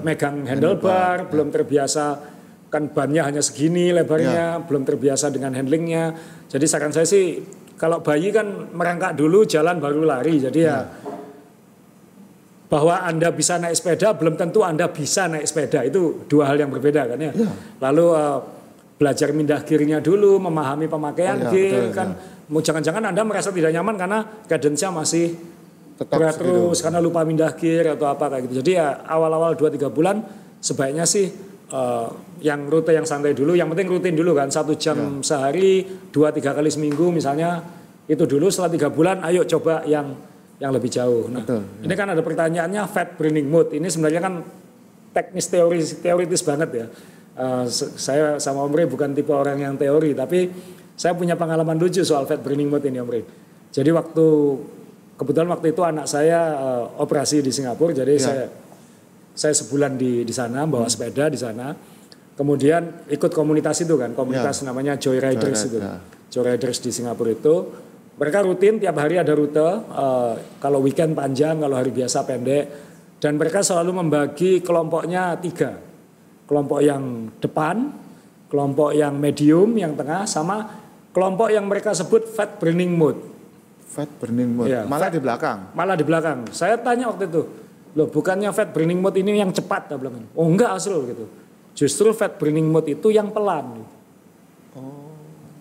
megang handlebar, belum terbiasa kan bannya hanya segini lebarnya, belum terbiasa dengan handlingnya. Jadi saran saya sih kalau bayi kan merangkak dulu jalan baru lari. Jadi ya bahwa Anda bisa naik sepeda belum tentu Anda bisa naik sepeda, itu dua hal yang berbeda kan ya. Lalu belajar mindah gearnya dulu, memahami pemakaian gear kan. Mau jangan-jangan Anda merasa tidak nyaman karena cadence-nya masih berat terus karena lupa mindah gear atau apa kayak gitu. Jadi ya awal-awal 2-3 bulan sebaiknya sih yang rute yang santai dulu, yang penting rutin dulu kan, 1 jam sehari, 2-3 kali seminggu misalnya, itu dulu. Setelah 3 bulan ayo coba yang lebih jauh. Nah, ini kan ada pertanyaannya fat burning mode. Ini sebenarnya kan teknis teoritis banget ya. Saya sama Om Rey bukan tipe orang yang teori, tapi saya punya pengalaman lucu soal fat burning mode ini Om Rey. Jadi kebetulan waktu itu anak saya operasi di Singapura, jadi saya sebulan di sana bawa sepeda di sana. Kemudian ikut komunitas itu kan, komunitas namanya Joyriders itu. Joyriders di Singapura itu. Mereka rutin tiap hari ada rute, kalau weekend panjang, kalau hari biasa pendek. Dan mereka selalu membagi kelompoknya 3. Kelompok yang depan, kelompok yang medium, yang tengah, sama kelompok yang mereka sebut fat burning mode. Fat burning mode, malah di belakang? Malah di belakang. Saya tanya waktu itu, loh bukannya fat burning mode ini yang cepat? Oh enggak Asrul gitu. Justru fat burning mode itu yang pelan.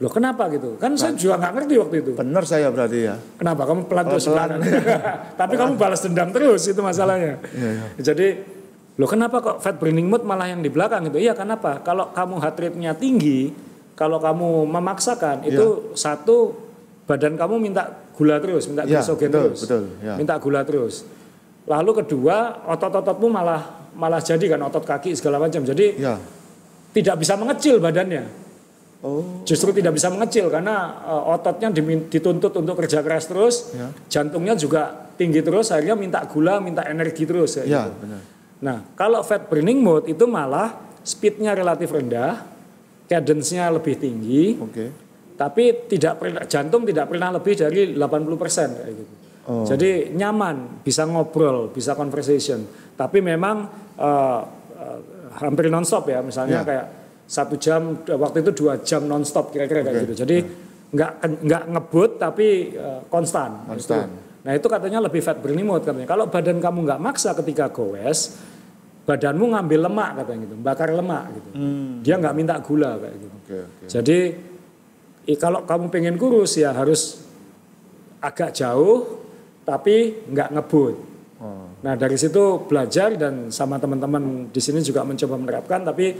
Loh kenapa gitu? Kan saya juga nggak ngerti waktu itu. Bener saya berarti ya. Kenapa kamu pelan terus pelan? Tapi kamu balas dendam terus, itu masalahnya. Jadi loh kenapa kok fat burning mode malah yang di belakang gitu? Iya kenapa? Kalau kamu heart rate-nya tinggi, kalau kamu memaksakan itu satu, badan kamu minta gula terus, minta glykogen terus, minta gula terus. Lalu kedua, otot-ototmu malah jadi kan otot kaki segala macam. Jadi tidak bisa mengecil badannya. Justru tidak bisa mengecil karena ototnya dituntut untuk kerja keras terus, jantungnya juga tinggi terus, akhirnya minta gula, minta energi terus. Gitu. Benar. Nah, kalau fat burning mode itu malah speednya relatif rendah, cadence-nya lebih tinggi, tapi jantung tidak pernah lebih dari 80% kayak gitu. Jadi nyaman, bisa ngobrol, bisa conversation. Tapi memang hampir nonstop ya, misalnya kayak 1 jam, waktu itu 2 jam nonstop kira-kira kayak gitu. Jadi nggak ngebut tapi konstan. Gitu. Nah itu katanya lebih fat burning mode katanya. Kalau badan kamu nggak maksa ketika goes, badanmu ngambil lemak katanya gitu, bakar lemak gitu. Dia nggak minta gula kayak gitu. Jadi kalau kamu pengen kurus ya harus agak jauh tapi nggak ngebut. Nah dari situ belajar dan sama teman-teman di sini juga mencoba menerapkan, tapi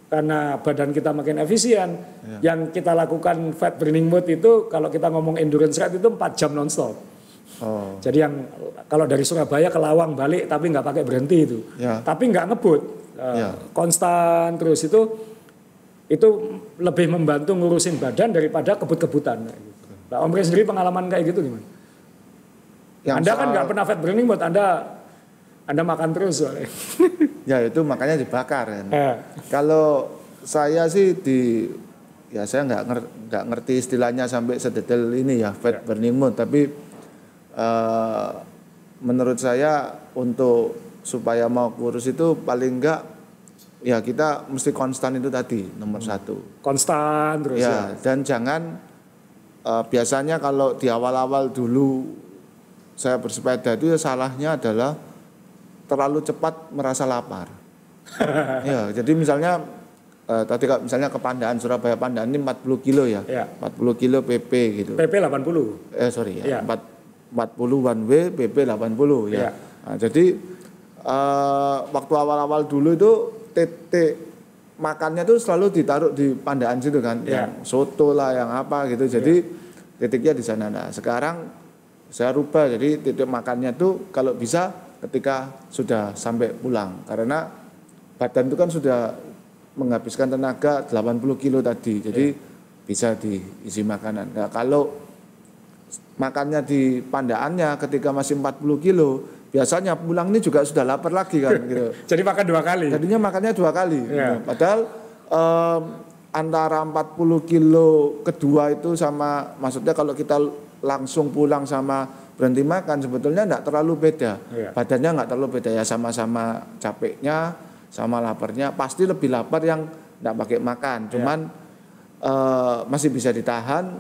karena badan kita makin efisien, yang kita lakukan fat burning mode itu kalau kita ngomong endurance rate itu 4 jam nonstop. Jadi yang kalau dari Surabaya ke Lawang balik tapi nggak pakai berhenti itu, tapi nggak ngebut, konstan terus itu lebih membantu ngurusin badan daripada kebut-kebutan. Nah, Om Rey sendiri pengalaman kayak gitu gimana? Anda kan nggak pernah fat burning mode, Anda makan terus soalnya. Ya itu makanya dibakar kan. Kalau saya sih saya nggak ngerti istilahnya sampai sedetail ini ya fat burning mode, tapi menurut saya untuk supaya mau kurus itu paling enggak ya kita mesti konstan itu tadi nomor 1. Konstan terus ya. Dan jangan biasanya kalau di awal-awal dulu saya bersepeda itu ya salahnya adalah terlalu cepat merasa lapar. Jadi misalnya tadi misalnya ke Pandaan, Surabaya Pandaan ini 40 kilo ya. 40 kilo PP gitu. PP 80. 40 one way, PP 80 ya. Nah, jadi waktu awal-awal dulu itu titik makannya tuh selalu ditaruh di Pandaan situ kan, yang soto lah, yang apa gitu. Jadi titiknya di sana. Nah, sekarang saya rubah jadi titik makannya tuh kalau bisa ketika sudah sampai pulang, karena badan itu kan sudah menghabiskan tenaga 80 kilo tadi, jadi bisa diisi makanan. Nah, kalau makannya di Pandaannya ketika masih 40 kilo, biasanya pulang ini juga sudah lapar lagi kan gitu. Jadi makan 2 kali. Jadinya makannya 2 kali. Padahal antara 40 kilo kedua itu sama, maksudnya kalau kita langsung pulang sama berhenti makan sebetulnya enggak terlalu beda. Badannya enggak terlalu beda ya, sama-sama capeknya, sama laparnya. Pasti lebih lapar yang enggak pakai makan. Cuman masih bisa ditahan,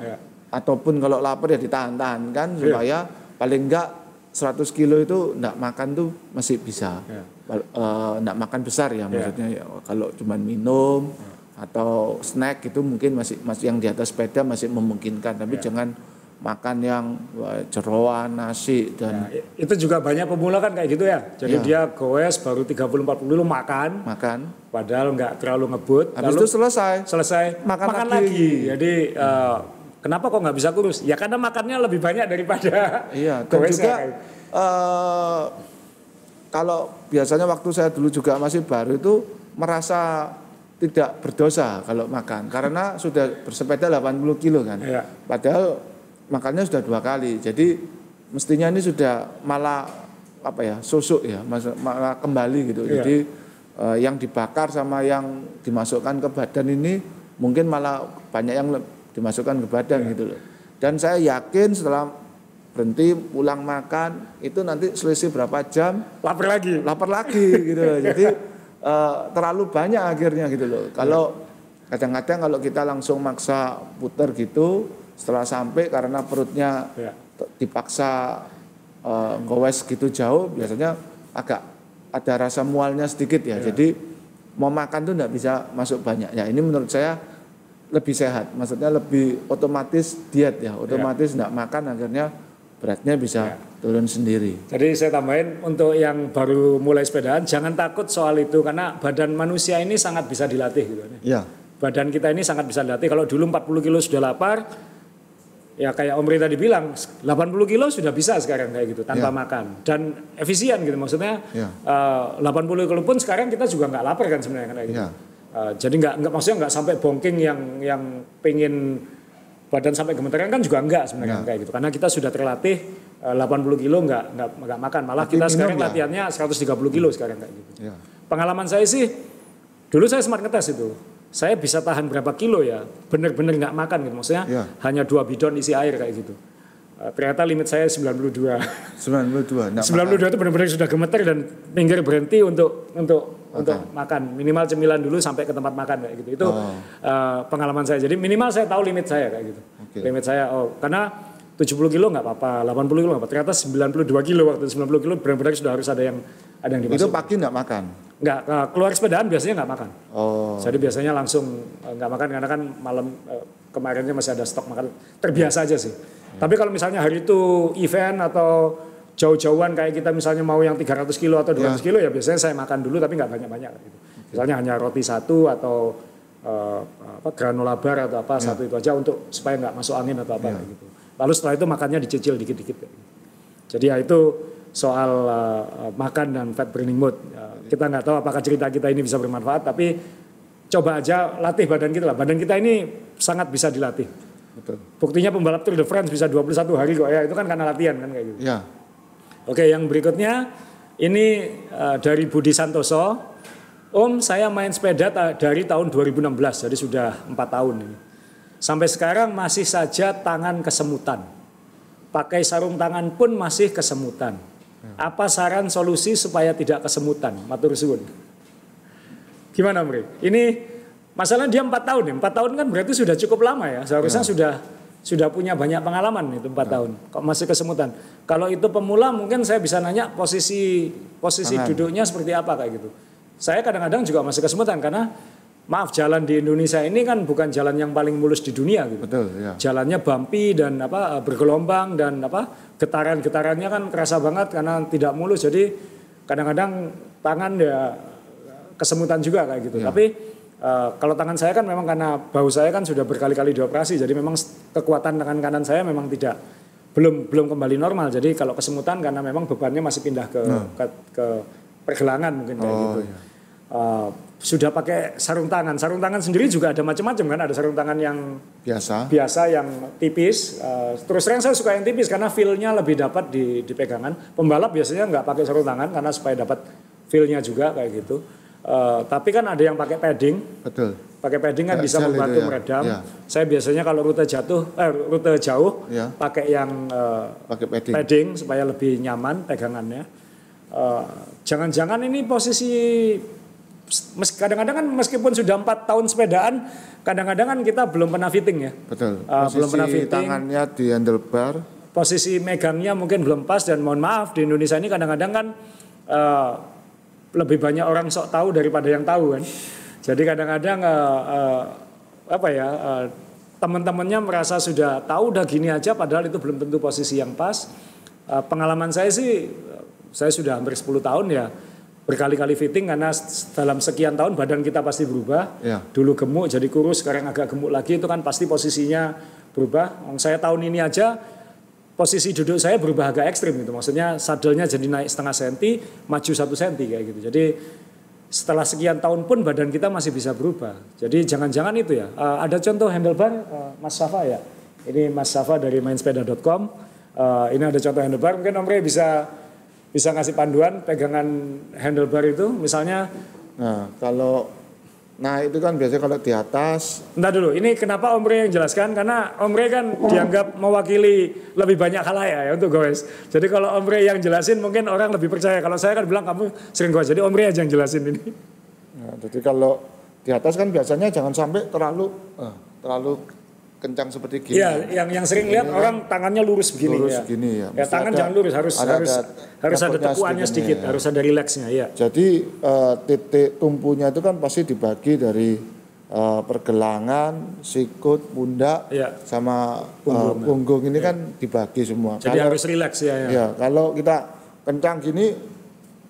ataupun kalau lapar ya ditahan-tahan kan, supaya paling enggak 100 kilo itu enggak makan tuh masih bisa. Enggak makan besar ya maksudnya ya. Kalau cuman minum atau snack itu mungkin masih yang di atas sepeda masih memungkinkan, tapi jangan makan yang jeroan, nasi dan itu juga banyak pemula kan kayak gitu ya. Jadi dia goes baru 30-40 kilo makan padahal nggak terlalu ngebut. Habis lalu itu selesai makan lagi. Jadi kenapa kok nggak bisa kurus? Ya karena makannya lebih banyak daripada dan juga kalau biasanya waktu saya dulu juga masih baru itu merasa tidak berdosa kalau makan karena sudah bersepeda 80 kilo kan. Padahal makannya sudah 2 kali. Jadi mestinya ini sudah malah susuk ya, malah kembali gitu. Jadi yang dibakar sama yang dimasukkan ke badan ini mungkin malah banyak yang dimasukkan ke badan gitu loh. Dan saya yakin setelah berhenti pulang makan itu nanti selisih berapa jam lapar lagi gitu loh. Jadi terlalu banyak akhirnya gitu loh. Kalau kadang-kadang kalau kita langsung maksa putar gitu, setelah sampai karena perutnya dipaksa ngowes gitu jauh, biasanya agak ada rasa mualnya sedikit ya. Jadi mau makan tuh nggak bisa masuk banyak. Ya ini menurut saya lebih sehat, maksudnya lebih otomatis diet ya, otomatis nggak makan akhirnya beratnya bisa turun sendiri. Jadi saya tambahin untuk yang baru mulai sepedaan jangan takut soal itu karena badan manusia ini sangat bisa dilatih gitu. Badan kita ini sangat bisa dilatih. Kalau dulu 40 kilo sudah lapar, ya kayak Om Ri tadi bilang 80 kilo sudah bisa sekarang kayak gitu tanpa makan dan efisien gitu maksudnya. 80 kilo pun sekarang kita juga nggak lapar kan sebenarnya kayak gitu. Jadi nggak maksudnya nggak sampai bongking yang pengen badan sampai gemeteran kan juga enggak sebenarnya kayak gitu karena kita sudah terlatih 80 kilo nggak makan malah kita sekarang latihannya 130 kilo sekarang kayak gitu. Pengalaman saya sih dulu saya sempat ngetes itu saya bisa tahan berapa kilo ya bener-bener nggak makan gitu maksudnya hanya 2 bidon isi air kayak gitu. Ternyata limit saya 92 itu benar-benar sudah gemeter dan pinggir berhenti untuk makan minimal cemilan dulu sampai ke tempat makan kayak gitu itu pengalaman saya jadi minimal saya tahu limit saya kayak gitu limit saya karena 70 kilo nggak apa-apa 80 kilo nggak apa ternyata 92 kilo waktu 90 kilo benar-benar sudah harus ada yang dimasuk. Itu pagi nggak makan? Nggak, keluar sepedaan biasanya nggak makan. Jadi biasanya langsung nggak makan karena kan malam kemarinnya masih ada stok makan terbiasa aja sih. Tapi kalau misalnya hari itu event atau jauh-jauhan kayak kita misalnya mau yang 300 kilo atau 200 kilo ya biasanya saya makan dulu tapi nggak banyak-banyak gitu. Misalnya hanya roti satu atau granola bar atau satu itu aja untuk supaya nggak masuk angin atau apa kayak gitu. Lalu setelah itu makannya dicicil dikit-dikit. Jadi ya itu soal makan dan fat burning mode. Kita nggak tahu apakah cerita kita ini bisa bermanfaat tapi coba aja latih badan kita lah. Badan kita ini sangat bisa dilatih. Betul. Buktinya pembalap Tour de France bisa 21 hari kok ya itu kan karena latihan kan kayak gitu. Oke, yang berikutnya ini dari Budi Santoso. Om, saya main sepeda dari tahun 2016, jadi sudah 4 tahun ini. Sampai sekarang masih saja tangan kesemutan. Pakai sarung tangan pun masih kesemutan. Apa saran solusi supaya tidak kesemutan? Matur suwun. Gimana, Mri? Ini masalah dia 4 tahun ya. 4 tahun kan berarti sudah cukup lama ya. Seharusnya sudah punya banyak pengalaman itu 4 tahun. Kok masih kesemutan? Kalau itu pemula mungkin saya bisa nanya posisi duduknya seperti apa kayak gitu. Saya kadang-kadang juga masih kesemutan karena maaf jalan di Indonesia ini kan bukan jalan yang paling mulus di dunia gitu. Betul, ya. Jalannya bumpy dan bergelombang dan getaran-getarannya kan kerasa banget karena tidak mulus. Jadi kadang-kadang tangan ya kesemutan juga kayak gitu. Tapi kalau tangan saya kan memang karena bahu saya kan sudah berkali-kali dioperasi, jadi memang kekuatan tangan kanan saya memang belum kembali normal. Jadi kalau kesemutan karena memang bebannya masih pindah ke pergelangan mungkin kayak gitu. Sudah pakai sarung tangan. Sarung tangan sendiri juga ada macam-macam kan. Ada sarung tangan yang biasa yang tipis. Terus terang saya suka yang tipis karena feel-nya lebih dapat di pegangan. Pembalap biasanya nggak pakai sarung tangan karena supaya dapat feel-nya juga kayak gitu. Tapi kan ada yang pakai padding. Betul. Pakai padding kan bisa membantu meredam. Saya biasanya kalau rute jauh pakai yang pakai padding supaya lebih nyaman pegangannya. Jangan-jangan ini posisi kadang-kadang kan meskipun sudah 4 tahun sepedaan, kadang-kadang kan kita belum pernah fitting ya. Betul. Belum pernah fitting. Tangannya di handlebar. Posisi megangnya mungkin belum pas, dan mohon maaf di Indonesia ini kadang-kadang kan lebih banyak orang sok tahu daripada yang tahu kan. Jadi kadang-kadang teman-temannya merasa sudah tahu udah gini aja, padahal itu belum tentu posisi yang pas. Pengalaman saya sih, saya sudah hampir 10 tahun ya berkali-kali fitting, karena dalam sekian tahun badan kita pasti berubah. Dulu gemuk jadi kurus, sekarang agak gemuk lagi, itu kan pasti posisinya berubah. Saya tahun ini aja posisi duduk saya berubah agak ekstrim gitu. Maksudnya sadelnya jadi naik setengah senti, maju 1 senti kayak gitu. Jadi setelah sekian tahun pun badan kita masih bisa berubah. Jadi jangan-jangan itu ya. Ada contoh handlebar Mas Safa ya. Ini Mas Safa dari mainsepeda.com. Ini ada contoh handlebar. Mungkin Om Rey bisa ngasih panduan pegangan handlebar itu misalnya. Nah itu kan biasanya kalau di atas. Entar dulu, ini kenapa Om Rey yang jelaskan? Karena Om Rey kan dianggap mewakili lebih banyak khalayak ya untuk goes. Jadi kalau Om Rey yang jelasin mungkin orang lebih percaya. Kalau saya kan bilang kamu sering goes, jadi Om Rey aja yang jelasin ini. Nah, jadi kalau di atas kan biasanya jangan sampai terlalu kencang seperti gini. Iya, yang sering lihat orang tangannya lurus begini. Lurus gini ya. Ya tangan jangan lurus, harus ada tekuannya sedikit, harus ada rileksnya ya. Jadi titik tumpunya itu kan pasti dibagi dari pergelangan, sikut, pundak, sama punggung ini kan dibagi semua. Jadi harus rileks ya. Ya, kalau kita kencang gini,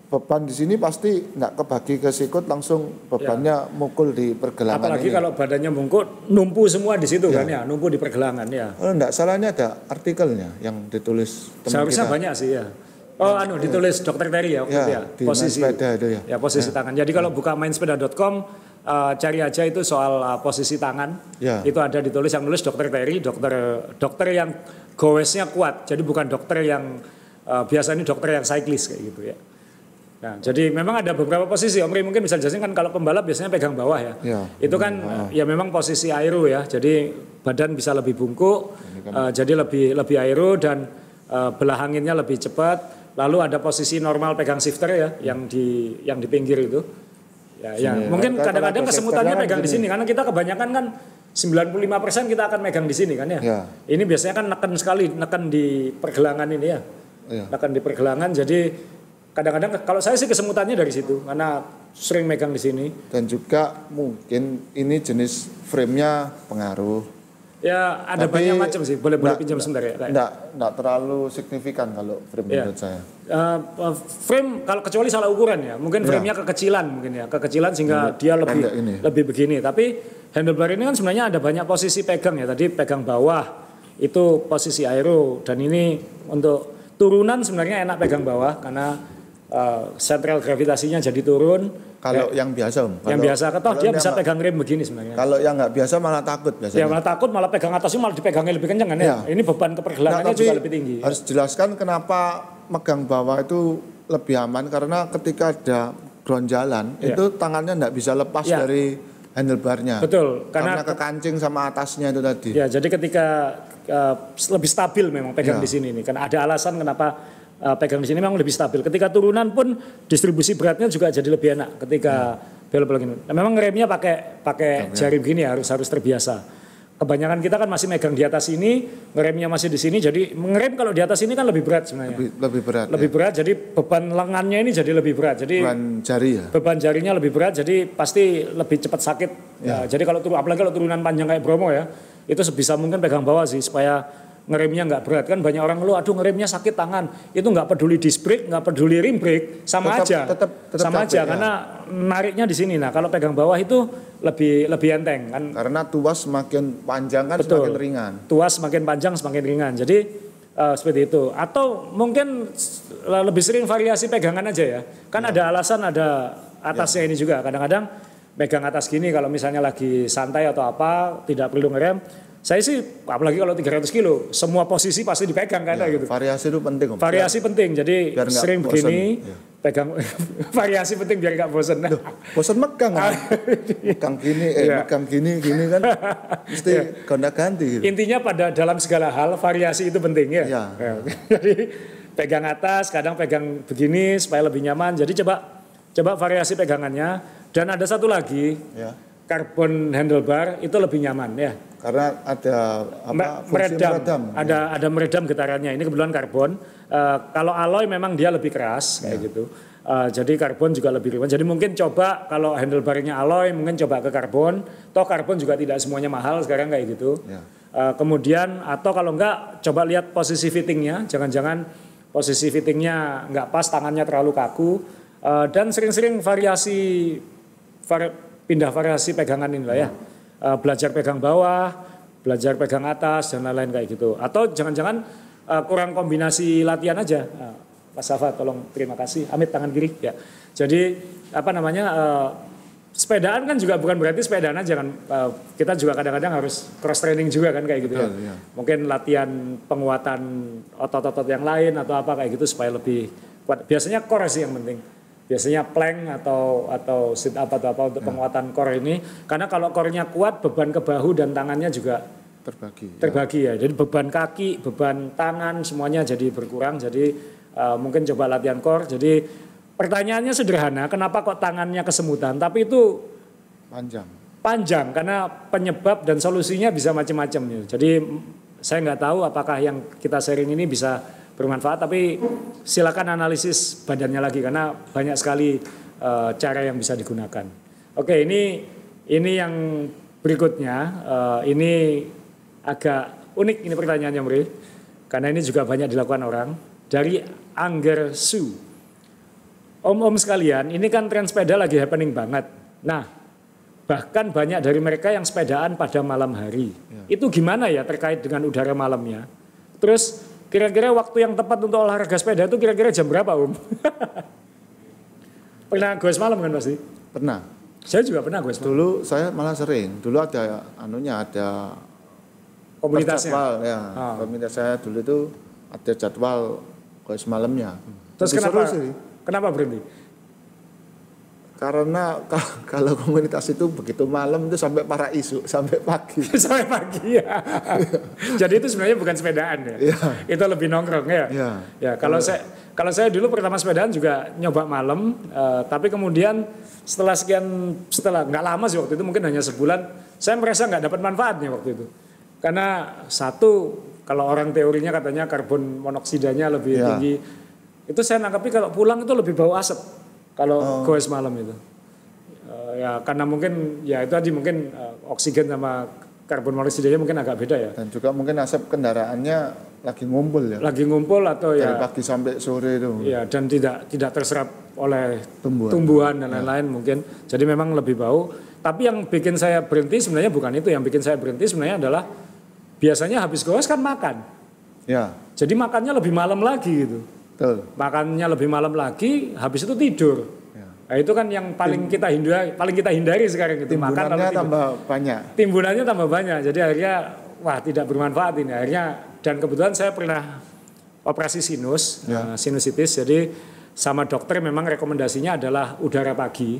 beban di sini pasti nggak kebagi ke sikut, langsung bebannya mukul di pergelangan. Apalagi kalau badannya bungkuk, numpu semua di situ kan ya, numpu di pergelangan ya. Enggak salahnya ada artikelnya yang ditulis teman seharusnya kita. Banyak sih ya. Ditulis Dokter Terry ya, posisi sepeda itu ya. Ya posisi tangan. Jadi kalau buka mainsepeda.com cari aja itu soal posisi tangan. Itu ada ditulis, yang nulis Dokter Terry, dokter yang goesnya kuat. Jadi bukan dokter yang biasanya dokter yang cyclist kayak gitu ya. Nah, jadi memang ada beberapa posisi. Om Rey mungkin bisa jelasin kan, kalau pembalap biasanya pegang bawah ya. Itu kan ya memang posisi aero ya. Jadi badan bisa lebih bungkuk, jadi lebih aero dan belah anginnya lebih cepat. Lalu ada posisi normal pegang shifter ya, yang di pinggir itu. Ya, mungkin kadang-kadang kesemutannya pegang di sini karena kita kebanyakan kan 95% kita akan megang di sini kan ya. Ini biasanya kan neken di pergelangan ini ya. Neken di pergelangan, jadi kadang-kadang kalau saya sih kesemutannya dari situ karena sering megang di sini. Dan juga mungkin ini jenis frame-nya pengaruh. Ya ada banyak macam sih. Boleh pinjam sebentar ya. Enggak terlalu signifikan kalau frame menurut saya. Frame kalau kecuali salah ukuran ya. Mungkin frame-nya kekecilan sehingga dia lebih begini. Tapi handlebar ini kan sebenarnya ada banyak posisi pegang ya. Tadi pegang bawah itu posisi aero, dan ini untuk turunan sebenarnya enak pegang bawah karena sentral gravitasinya jadi turun. Kalau yang biasa yang biasa dia bisa pegang rem begini sebenarnya. Kalau yang nggak biasa malah takut biasanya. Ya malah takut, malah pegang atasnya malah dipegangnya lebih kencang kan ya. Ini beban ke pergelangannya juga lebih tinggi. Harus jelaskan kenapa megang bawah itu lebih aman, karena ketika ada ground jalan itu tangannya nggak bisa lepas dari handlebarnya. Betul, karena kekancing sama atasnya itu tadi. Ya, jadi ketika lebih stabil memang pegang di sini nih. Karena ada alasan kenapa pegang di sini memang lebih stabil. Ketika turunan pun distribusi beratnya juga jadi lebih enak ketika belok begini. Nah, memang ngeremnya pakai jari begini ya, harus terbiasa. Kebanyakan kita kan masih megang di atas ini, ngeremnya masih di sini, jadi ngerem kalau di atas ini kan lebih berat sebenarnya. Lebih berat, jadi beban lengannya ini jadi lebih berat. Jadi beban jarinya lebih berat, jadi pasti lebih cepat sakit. Ya, jadi apalagi kalau turunan panjang kayak Bromo ya, itu sebisa mungkin pegang bawah sih supaya ngeremnya nggak berat. Kan banyak orang ngeluh, aduh ngeremnya sakit tangan. Itu nggak peduli disc brake, nggak peduli rim brake, sama aja karena nariknya di sini. Nah kalau pegang bawah itu lebih enteng kan. Karena tuas semakin panjang kan semakin ringan. Tuas semakin panjang semakin ringan. Jadi seperti itu. Atau mungkin lebih sering variasi pegangan aja ya. Kan ada alasan, ada atasnya ini juga. Kadang-kadang pegang atas gini kalau misalnya lagi santai atau apa, tidak perlu ngerem. Saya sih apalagi kalau 300 kilo, semua posisi pasti dipegang kan gitu. Variasi itu penting. Variasi penting, jadi sering begini, pegang variasi penting biar nggak bosan. Bosan megang kan? Megang gini kan mesti gonta-ganti gitu. Intinya pada dalam segala hal variasi itu penting ya. Jadi pegang atas, kadang pegang begini supaya lebih nyaman. Jadi coba variasi pegangannya. Dan ada satu lagi, karbon handlebar itu lebih nyaman ya. Karena ada meredam. Ada meredam getarannya. Ini kebetulan karbon. Kalau alloy memang dia lebih keras kayak gitu. Jadi karbon juga lebih ringan. Jadi mungkin coba kalau handlebarnya alloy, mungkin coba ke karbon. Toh karbon juga tidak semuanya mahal sekarang kayak gitu. Kemudian atau kalau enggak coba lihat posisi fittingnya. Jangan-jangan posisi fittingnya enggak pas, tangannya terlalu kaku. Dan sering-sering pindah variasi pegangan ini lah ya. Belajar pegang bawah, belajar pegang atas dan lain-lain kayak gitu. Atau jangan-jangan kurang kombinasi latihan aja. Mas Safa tolong, terima kasih. Amit tangan kiri ya. Jadi sepedaan kan juga bukan berarti sepedaan aja kan. Kita juga kadang-kadang harus cross training juga kan kayak gitu. Betul, ya. Mungkin latihan penguatan otot-otot yang lain atau apa kayak gitu supaya lebih kuat. Biasanya core sih yang penting. Biasanya plank atau sit up atau apa untuk penguatan core ini. Karena kalau core-nya kuat, beban ke bahu dan tangannya juga terbagi ya. Jadi beban kaki, beban tangan semuanya jadi berkurang. Jadi mungkin coba latihan core. Jadi pertanyaannya sederhana, kenapa kok tangannya kesemutan? Tapi itu panjang karena penyebab dan solusinya bisa macam-macam ya. Jadi saya nggak tahu apakah yang kita sharing ini bisa bermanfaat, tapi silakan analisis badannya lagi karena banyak sekali cara yang bisa digunakan. Oke, ini yang berikutnya, ini agak unik ini pertanyaannya Mri, karena ini juga banyak dilakukan orang. Dari Angger Su, om-om sekalian, ini kan tren sepeda lagi happening banget. Nah, bahkan banyak dari mereka yang sepedaan pada malam hari. Itu gimana ya terkait dengan udara malamnya? Terus kira-kira waktu yang tepat untuk olahraga sepeda itu kira-kira jam berapa Om? Pernah goes malam kan pasti? Pernah. Saya juga pernah goes malam. Dulu saya malah sering. Dulu ada ada komunitasnya. Jadwal, ya. Komunitas saya dulu itu ada jadwal goes malamnya. Terus kenapa berhenti? Karena kalau komunitas itu begitu malam itu sampai para isu, sampai pagi. Sampai pagi ya. Jadi itu sebenarnya bukan sepedaan ya. Itu lebih nongkrong ya. Ya, kalau saya dulu pertama sepedaan juga nyoba malam, tapi kemudian setelah nggak lama sih waktu itu, mungkin hanya sebulan, saya merasa nggak dapat manfaatnya waktu itu. Karena satu, kalau orang teorinya katanya karbon monoksidanya lebih tinggi. Itu saya nangkapi kalau pulang itu lebih bau asap. Kalau goes malam itu, ya karena mungkin ya itu tadi mungkin oksigen sama karbon monoksidanya mungkin agak beda ya. Dan juga mungkin asap kendaraannya lagi ngumpul ya. Lagi ngumpul atau dari pagi sampai sore itu. Ya dan tidak terserap oleh tumbuhan dan lain-lain mungkin. Jadi memang lebih bau. Tapi yang bikin saya berhenti sebenarnya bukan itu. Yang bikin saya berhenti sebenarnya adalah biasanya habis goes kan makan. Ya. Jadi makannya lebih malam lagi gitu. Betul. Makannya lebih malam lagi, habis itu tidur. Nah, itu kan yang paling kita hindari sekarang itu. Makan timbunannya tambah banyak. Timbunannya tambah banyak. Jadi akhirnya tidak bermanfaat ini. Akhirnya dan kebetulan saya pernah operasi sinus, sinusitis. Jadi sama dokter memang rekomendasinya adalah udara pagi.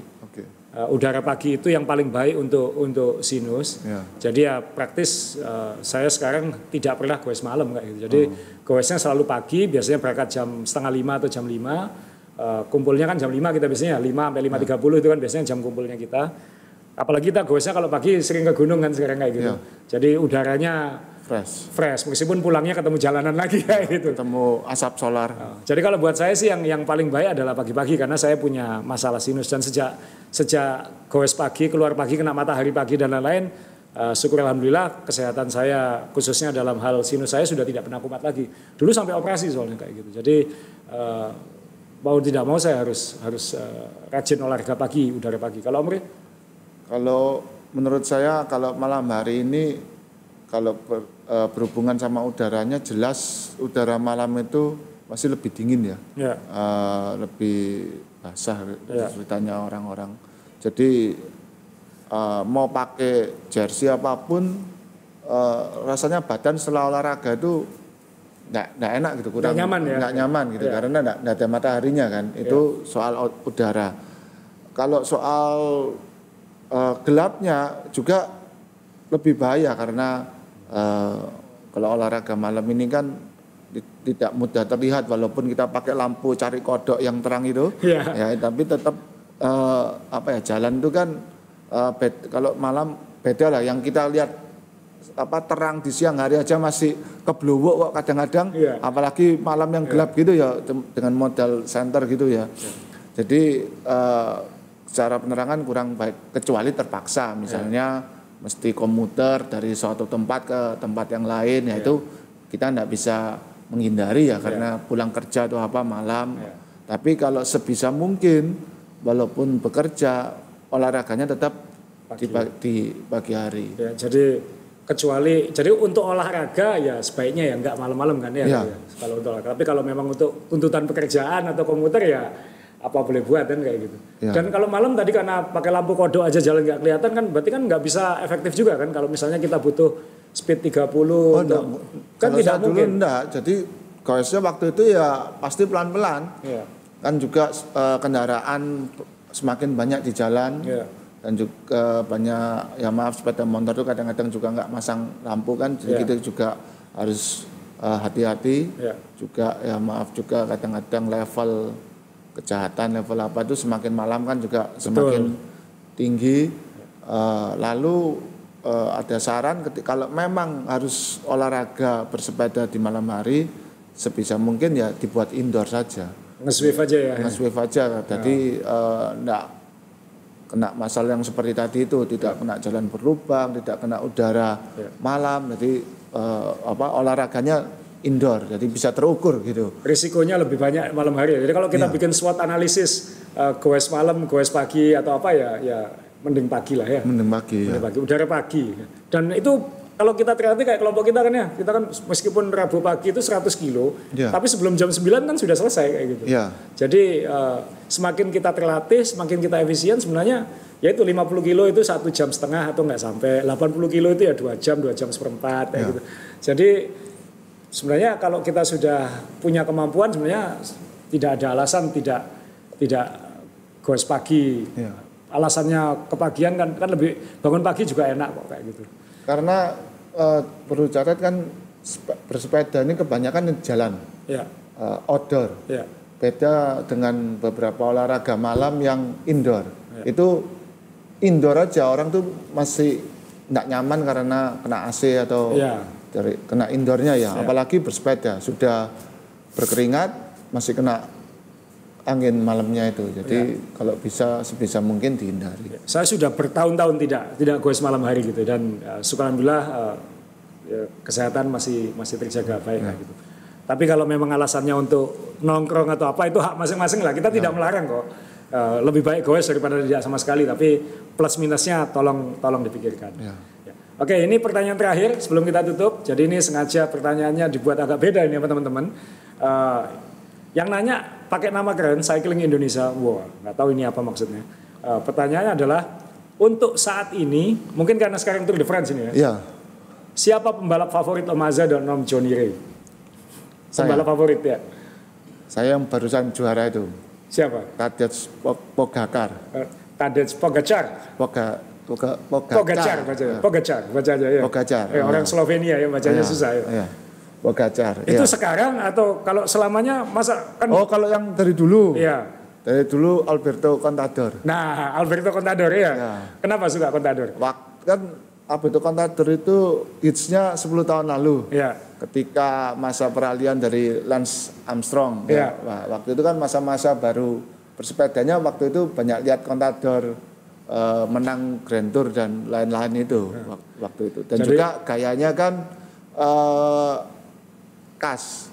Udara pagi itu yang paling baik untuk sinus. Jadi ya praktis saya sekarang tidak pernah goes malam kayak gitu. Jadi goesnya selalu pagi, biasanya berangkat jam 4:30 atau jam 5. Kumpulnya kan jam 5 kita biasanya 5 sampai 5:30 itu kan biasanya jam kumpulnya kita. Apalagi kita goesnya kalau pagi sering ke gunung kan sekarang kayak gitu. Jadi udaranya fresh meskipun pulangnya ketemu jalanan lagi kayak gitu. Ketemu asap solar. Jadi kalau buat saya sih yang paling baik adalah pagi-pagi karena saya punya masalah sinus dan sejak goes pagi, keluar pagi, kena matahari pagi dan lain-lain, syukur alhamdulillah kesehatan saya khususnya dalam hal sinus saya sudah tidak pernah kumat lagi. Dulu sampai operasi soalnya kayak gitu. Jadi mau tidak mau saya harus rajin olahraga pagi, udara pagi. Kalau Omri? Kalau menurut saya kalau malam hari ini kalau berhubungan sama udaranya jelas udara malam itu masih lebih dingin ya. Lebih basah ceritanya orang-orang. Jadi mau pakai jersey apapun rasanya badan setelah olahraga itu nggak enak gitu, kurang nggak nyaman gitu karena nggak ada mataharinya kan. Itu soal udara. Kalau soal gelapnya juga lebih bahaya karena kalau olahraga malam ini kan tidak mudah terlihat walaupun kita pakai lampu cari kodok yang terang itu, ya tapi tetap jalan itu kan kalau malam beda lah. Yang kita lihat terang di siang hari aja masih keblowok kok kadang-kadang, apalagi malam yang gelap gitu ya dengan modal senter gitu ya. Jadi secara penerangan kurang baik kecuali terpaksa misalnya mesti komuter dari suatu tempat ke tempat yang lain, ya itu kita tidak bisa menghindari ya karena pulang kerja atau apa malam. Tapi kalau sebisa mungkin walaupun bekerja olahraganya tetap di pagi hari. Ya, jadi untuk olahraga ya sebaiknya ya enggak malam-malam kan ya. Kalau untuk olahraga. Tapi kalau memang untuk tuntutan pekerjaan atau komuter ya apa boleh buat kan kayak gitu. Dan kalau malam tadi karena pakai lampu kodok aja jalan nggak kelihatan kan berarti kan nggak bisa efektif juga kan kalau misalnya kita butuh speed 30 kan tidak mungkin. Jadi goesnya waktu itu ya pasti pelan-pelan. Kan juga kendaraan semakin banyak di jalan. Dan juga banyak sepeda motor itu kadang-kadang juga nggak masang lampu kan, jadi kita juga harus hati-hati. Juga juga kadang-kadang level kejahatan level apa itu semakin malam kan juga semakin tinggi. Lalu ada saran kalau memang harus olahraga bersepeda di malam hari sebisa mungkin ya dibuat indoor saja. Nge-swift aja ya. Nge-swift aja. Jadi enggak kena masalah yang seperti tadi itu, tidak kena jalan berlubang, tidak kena udara malam. Jadi olahraganya indoor, jadi bisa terukur gitu. Risikonya lebih banyak malam hari. Jadi kalau kita bikin SWOT analisis goes malam, goes pagi atau apa ya mending pagi lah ya. Mending pagi. Udara pagi. Dan itu kalau kita terhati kayak kelompok kita kan ya, kita kan meskipun Rabu pagi itu 100 kilo, tapi sebelum jam 9 kan sudah selesai kayak gitu. Jadi semakin kita terlatih, semakin kita efisien sebenarnya, yaitu 50 kilo itu 1,5 jam atau nggak sampai, 80 kilo itu ya 2 jam seperempat kayak gitu. Jadi sebenarnya kalau kita sudah punya kemampuan sebenarnya tidak ada alasan tidak goes pagi. Alasannya kepagian kan lebih bangun pagi juga enak kok kayak gitu. Karena perlu catat kan bersepeda ini kebanyakan di jalan, outdoor. Beda dengan beberapa olahraga malam yang indoor. Itu indoor aja orang tuh masih nggak nyaman karena kena AC atau kena indoornya ya. Apalagi bersepeda sudah berkeringat masih kena angin malamnya itu. Jadi kalau bisa sebisa mungkin dihindari. Saya sudah bertahun-tahun tidak goes malam hari gitu dan alhamdulillah kesehatan masih terjaga baik gitu. Tapi kalau memang alasannya untuk nongkrong atau apa itu hak masing-masing lah. Kita tidak melarang kok. Lebih baik goes daripada tidak sama sekali, tapi plus minusnya tolong dipikirkan. Oke, ini pertanyaan terakhir sebelum kita tutup. Jadi ini sengaja pertanyaannya dibuat agak beda ini teman-teman. Yang nanya pakai nama keren Cycling Indonesia. Wow, nggak tahu ini apa maksudnya. Pertanyaannya adalah untuk saat ini, mungkin karena sekarang Tour de France ini ya. Siapa pembalap favorit Om Azza dan Om Johnny Ray? Pembalap favorit ya. Saya yang barusan juara itu. Siapa? Tadej Pogacar. Tadej Pogacar. Pogacar baca aja ya. Pogacar. Orang Slovenia ya bacanya susah ya. Pogacar. Itu sekarang atau kalau selamanya masa kan? Oh, kalau yang dari dulu. Iya. Dari dulu Alberto Contador. Nah, Alberto Contador ya. Kenapa suka Contador? Kan Alberto Contador itu hitsnya 10 tahun lalu. Ketika masa peralihan dari Lance Armstrong. Waktu itu kan masa-masa baru bersepedanya, waktu itu banyak lihat Contador menang Grand Tour dan lain-lain itu waktu itu. Dan jadi, juga gayanya kan khas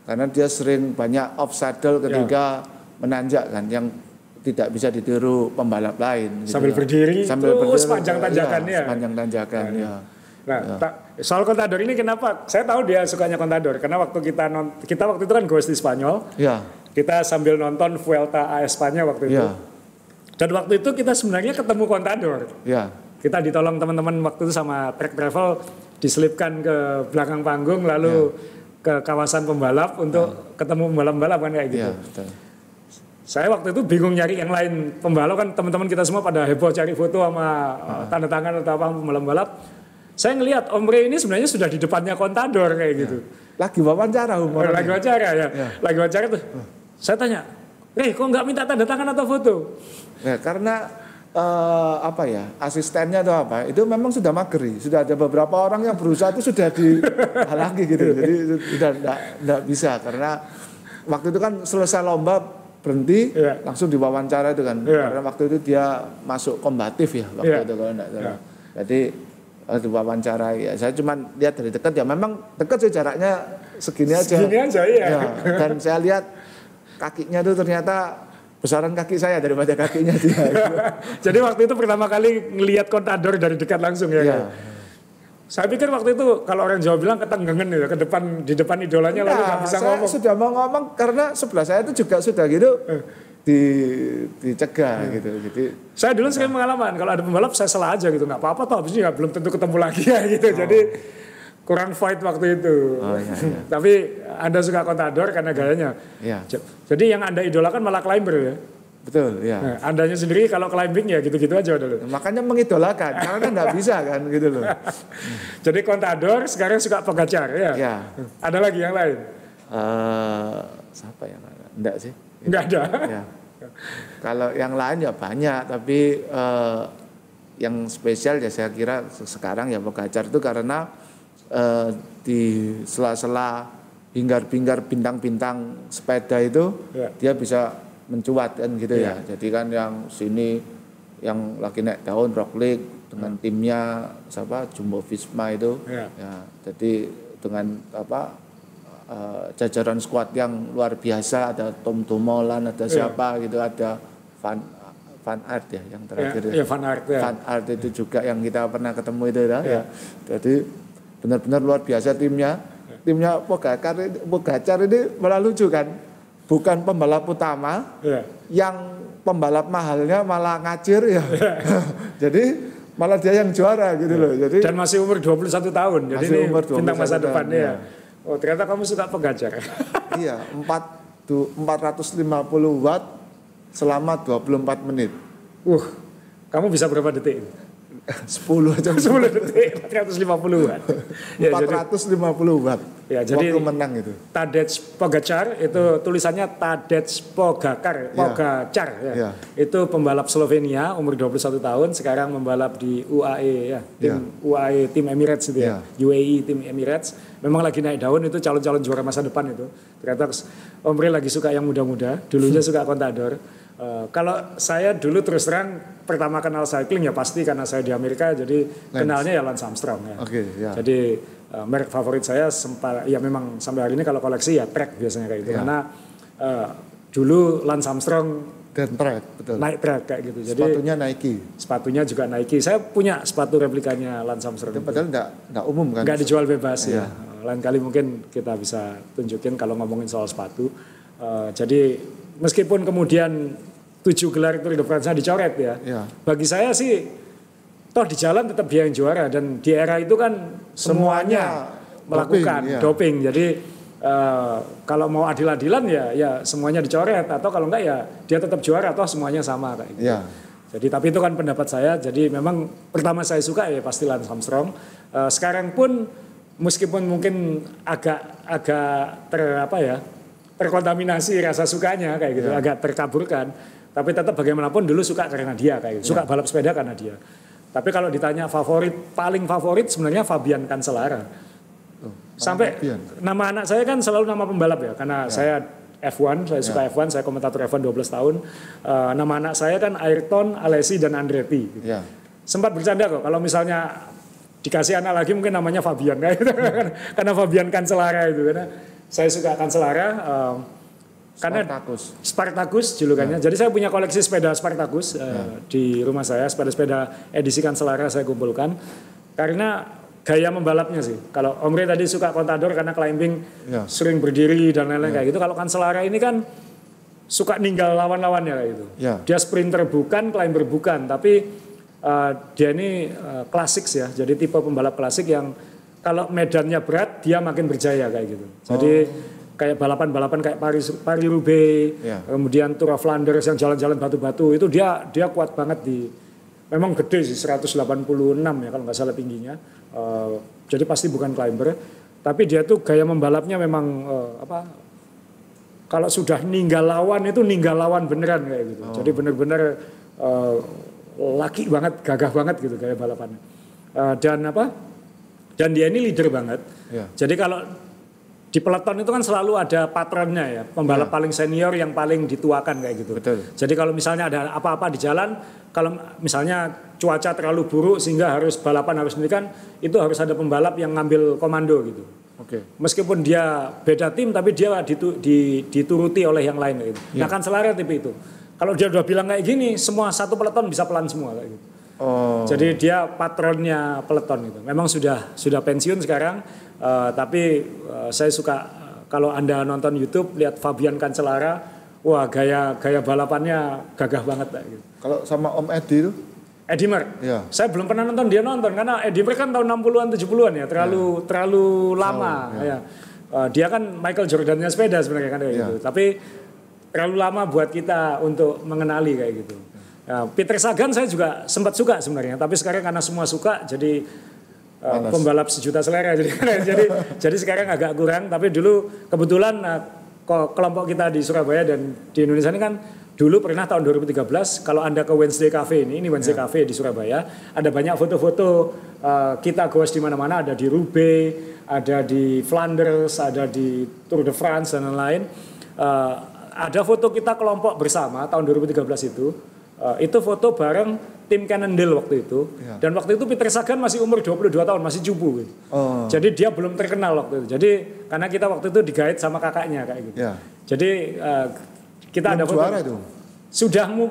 karena dia sering banyak off saddle ketika menanjak kan, yang tidak bisa ditiru pembalap lain sambil gitu. berdiri sepanjang tanjakannya. Sepanjang tanjakan Soal Contador ini kenapa saya tahu dia sukanya Contador karena waktu kita waktu itu kan goes di Spanyol. Kita sambil nonton Vuelta a España waktu itu. Dan waktu itu kita sebenarnya ketemu Contador. Kita ditolong teman-teman waktu itu sama Trek Travel diselipkan ke belakang panggung lalu ke kawasan pembalap untuk ketemu pembalap-pembalap kan kayak gitu. Betul. Saya waktu itu bingung nyari yang lain pembalap, kan teman-teman kita semua pada heboh cari foto sama tanda tangan atau apa pembalap-pembalap. Saya ngelihat Om Rey ini sebenarnya sudah di depannya Contador kayak gitu. Lagi wawancara umurnya. Lagi wawancara ya. Lagi wawancara tuh. Saya tanya, Rey kok nggak minta tanda tangan atau foto? Ya, karena asistennya atau apa itu memang sudah mageri, sudah ada beberapa orang yang berusaha itu sudah dihalangi gitu, jadi sudah tidak bisa karena waktu itu kan selesai lomba berhenti langsung diwawancara itu kan, karena waktu itu dia masuk kombatif ya waktu itu kalau tidak salah, jadi diwawancarai ya saya cuma lihat dari dekat ya memang dekat sih jaraknya segini aja ya, dan saya lihat kakinya itu ternyata besaran kaki saya daripada kakinya dia. Jadi waktu itu pertama kali ngelihat Contador dari dekat langsung ya. Saya pikir waktu itu kalau orang Jawa bilang ketenggengen ya, di depan idolanya lalu nggak bisa ngomong. Saya sudah mau ngomong karena sebelah saya itu juga sudah gitu dicegah gitu. Jadi saya dulu sering pengalaman kalau ada pembalap saya salah aja gitu, nggak apa-apa toh, habis ini belum tentu ketemu lagi ya gitu. Jadi kurang fight waktu itu. Tapi Anda suka Contador karena gayanya. Jadi yang Anda idolakan malah climber ya. Betul, ya. Nah, Andanya sendiri kalau climbing ya gitu-gitu aja dulu. Makanya mengidolakan, karena kan nggak bisa kan gitu loh. Jadi Contador sekarang suka Pogacar ya. Ada lagi yang lain? Siapa yang enggak sih? Enggak ada. Ya. Kalau yang lain ya banyak, tapi yang spesial ya saya kira sekarang ya Pogacar itu karena di sela-sela hingar-bingar bintang-bintang sepeda itu dia bisa mencuat kan gitu ya. Jadi kan yang sini yang lagi naik daun Roglic dengan timnya siapa Jumbo Visma itu ya. Jadi dengan jajaran skuad yang luar biasa, ada Tom Dumoulin, ada siapa gitu, ada Van Aert ya yang terakhir Van Aert itu juga yang kita pernah ketemu itu ya. Jadi benar-benar luar biasa timnya Pogacar ini malah lucu kan, bukan pembalap utama yang pembalap mahalnya malah ngacir ya. Jadi malah dia yang juara gitu loh. Jadi dan masih umur 21 tahun. Jadi ini bintang masa depan ya. Oh, ternyata kamu suka Pogacar. Iya, 450 watt selama 24 menit. Kamu bisa berapa detik? 10 aja. 10 detik, 450 watt. 450 watt. Ya, jadi waktu menang itu. Tadej Pogacar itu tulisannya Tadej Pogacar ya. Itu pembalap Slovenia umur 21 tahun, sekarang membalap di UAE ya, UAE tim Emirates itu ya. UAE tim Emirates. Memang lagi naik daun, itu calon-calon juara masa depan itu. Ternyata Om Rey lagi suka yang muda-muda, dulunya suka Contador. Kalau saya dulu terus terang pertama kenal cycling ya pasti karena saya di Amerika, jadi kenalnya ya Lance Armstrong ya. Jadi merek favorit saya memang sampai hari ini kalau koleksi ya Trek biasanya kayak gitu karena dulu Lance Armstrong dan Trek, betul. Naik Trek kayak gitu. Jadi sepatunya juga Nike. Saya punya sepatu replikanya Lance Armstrong. Itu padahal enggak umum kan? Enggak dijual bebas ya. Lain kali mungkin kita bisa tunjukin kalau ngomongin soal sepatu. Jadi meskipun kemudian 7 gelar Tour de France dicoret ya. Bagi saya sih toh di jalan tetap dia yang juara, dan di era itu kan semuanya melakukan doping. Jadi kalau mau adil-adilan ya semuanya dicoret, atau kalau enggak ya dia tetap juara atau semuanya sama kayak gitu. Jadi tapi itu kan pendapat saya. Jadi memang pertama saya suka ya pasti Lance Armstrong. Sekarang pun meskipun mungkin agak terkontaminasi rasa sukanya kayak gitu, agak terkaburkan, tapi tetap bagaimanapun dulu suka karena dia kayak gitu. Suka balap sepeda karena dia. Tapi kalau ditanya paling favorit sebenarnya Fabian Cancellara. Sampai nama anak saya kan selalu nama pembalap ya, karena saya F1, saya suka F1, saya komentator F1 12 tahun. Nama anak saya kan Ayrton, Alesi dan Andretti. Gitu. Sempat bercanda kok kalau misalnya dikasih anak lagi mungkin namanya Fabian kayak gitu. Karena Fabian Cancellara itu, karena saya suka Cancellara karena Spartacus julukannya. Jadi saya punya koleksi sepeda Spartacus di rumah saya, sepeda-sepeda edisi Cancellara saya kumpulkan karena gaya membalapnya sih. Kalau Om Rey tadi suka Contador karena climbing sering berdiri dan lain-lain kayak gitu. Kalau Cancellara ini kan suka ninggal lawan-lawannya kayak gitu. Dia sprinter bukan, climber bukan, tapi dia ini klasik ya. Jadi tipe pembalap klasik yang kalau medannya berat dia makin berjaya kayak gitu. Jadi kayak balapan-balapan kayak Paris-Roubaix, kemudian Tour of Flanders yang jalan-jalan batu-batu itu dia kuat banget memang gede sih 186 ya kalau nggak salah tingginya. Jadi pasti bukan climber, tapi dia tuh gaya membalapnya memang kalau sudah ninggal lawan itu ninggal lawan beneran kayak gitu. Jadi bener-bener laki banget, gagah banget gitu gaya balapannya. Dan dia ini leader banget. Jadi kalau di peloton itu kan selalu ada patronnya ya, pembalap paling senior yang paling dituakan kayak gitu. Betul. Jadi kalau misalnya ada apa-apa di jalan, kalau misalnya cuaca terlalu buruk sehingga harus balapan harus dihentikan, itu harus ada pembalap yang ngambil komando gitu. Meskipun dia beda tim, tapi dia dituruti oleh yang lain gitu. Nah Cancellara tipe itu. Kalau dia udah bilang kayak gini, semua satu peloton bisa pelan semua kayak gitu. Jadi dia patronnya peloton itu. Memang sudah pensiun sekarang, tapi saya suka kalau Anda nonton YouTube lihat Fabian Cancellara, wah gaya balapannya gagah banget kayak gitu. Kalau sama Om Edi itu? Eddie Merckx. Saya belum pernah nonton dia karena Eddie Merckx kan tahun 60-an 70-an ya, terlalu lama ya. Dia kan Michael Jordan-nya sepeda sebenarnya kan kayak gitu. Tapi terlalu lama buat kita untuk mengenali kayak gitu. Peter Sagan saya juga sempat suka sebenarnya, tapi sekarang karena semua suka jadi pembalap sejuta selera jadi sekarang agak kurang. Tapi dulu kebetulan kelompok kita di Surabaya dan di Indonesia ini kan dulu pernah tahun 2013 kalau Anda ke Wednesday Cafe ini Wednesday Cafe di Surabaya, ada banyak foto-foto kita goes di mana-mana, ada di Roubaix, ada di Flanders, ada di Tour de France dan lain-lain. Ada foto kita kelompok bersama tahun 2013 itu foto bareng tim Cannondale waktu itu. Dan waktu itu Peter Sagan masih umur 22 tahun, masih cupu gitu. Jadi dia belum terkenal waktu itu. Jadi karena kita waktu itu digait sama kakaknya kayak gitu. Jadi kita belum ada foto. Juara itu.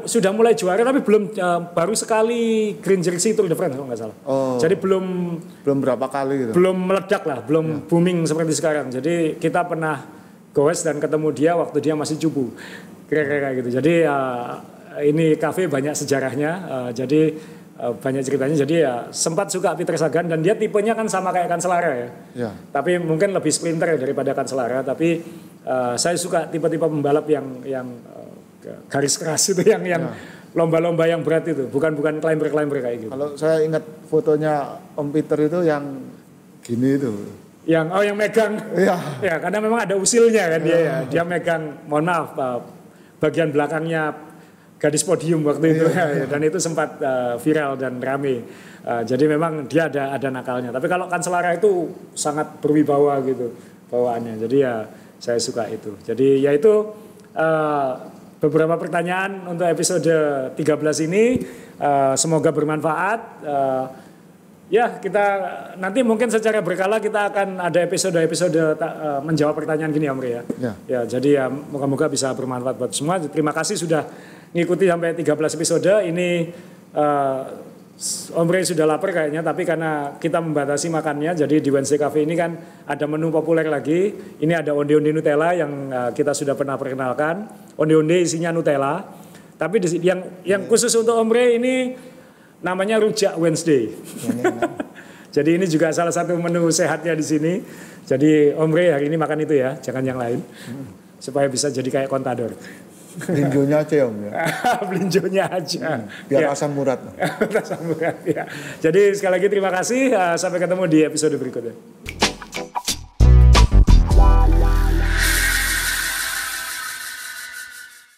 Sudah mulai juara tapi belum baru sekali Green Jersey Tour de France kalau nggak salah. Jadi belum berapa kali gitu. Belum meledak lah, belum booming seperti sekarang. Jadi kita pernah goes dan ketemu dia waktu dia masih cupu. Kira-kira gitu. Jadi ini kafe banyak sejarahnya, jadi banyak ceritanya. Jadi sempat suka Peter Sagan dan dia tipenya kan sama kayak Cancellara ya. Tapi mungkin lebih sprinter daripada Cancellara. Tapi saya suka tipe-tipe pembalap yang garis keras itu, yang lomba-lomba yang berat itu, bukan climber kayak gitu. Kalau saya ingat fotonya Om Peter itu yang gini itu. Yang megang. Ya, karena memang ada usilnya kan dia megang. Mohon maaf, bagian belakangnya gadis podium waktu itu dan itu sempat viral dan rame. Jadi memang dia ada nakalnya. Tapi kalau Cancellara itu sangat berwibawa gitu bawaannya. Jadi ya saya suka itu. Jadi ya itu beberapa pertanyaan untuk episode 13 ini. Semoga bermanfaat. Ya kita nanti mungkin secara berkala kita akan ada episode menjawab pertanyaan gini Om Re ya. Ya jadi ya moga-moga bisa bermanfaat buat semua. Terima kasih sudah ngikuti sampai 13 episode. Ini Om Re sudah lapar kayaknya, tapi karena kita membatasi makannya, jadi di Wednesday Cafe ini kan ada menu populer lagi. Ini ada onde-onde Nutella yang kita sudah pernah perkenalkan. Onde-onde isinya Nutella. Tapi yang khusus untuk Om Re ini namanya rujak Wednesday. Jadi ini juga salah satu menu sehatnya di sini. Jadi Om Re hari ini makan itu ya, jangan yang lain. Supaya bisa jadi kayak kontador. Belinjonya aja Om ya. Belinjonya aja. Biar asam urat. Asam urat ya. Jadi sekali lagi terima kasih. Sampai ketemu di episode berikutnya.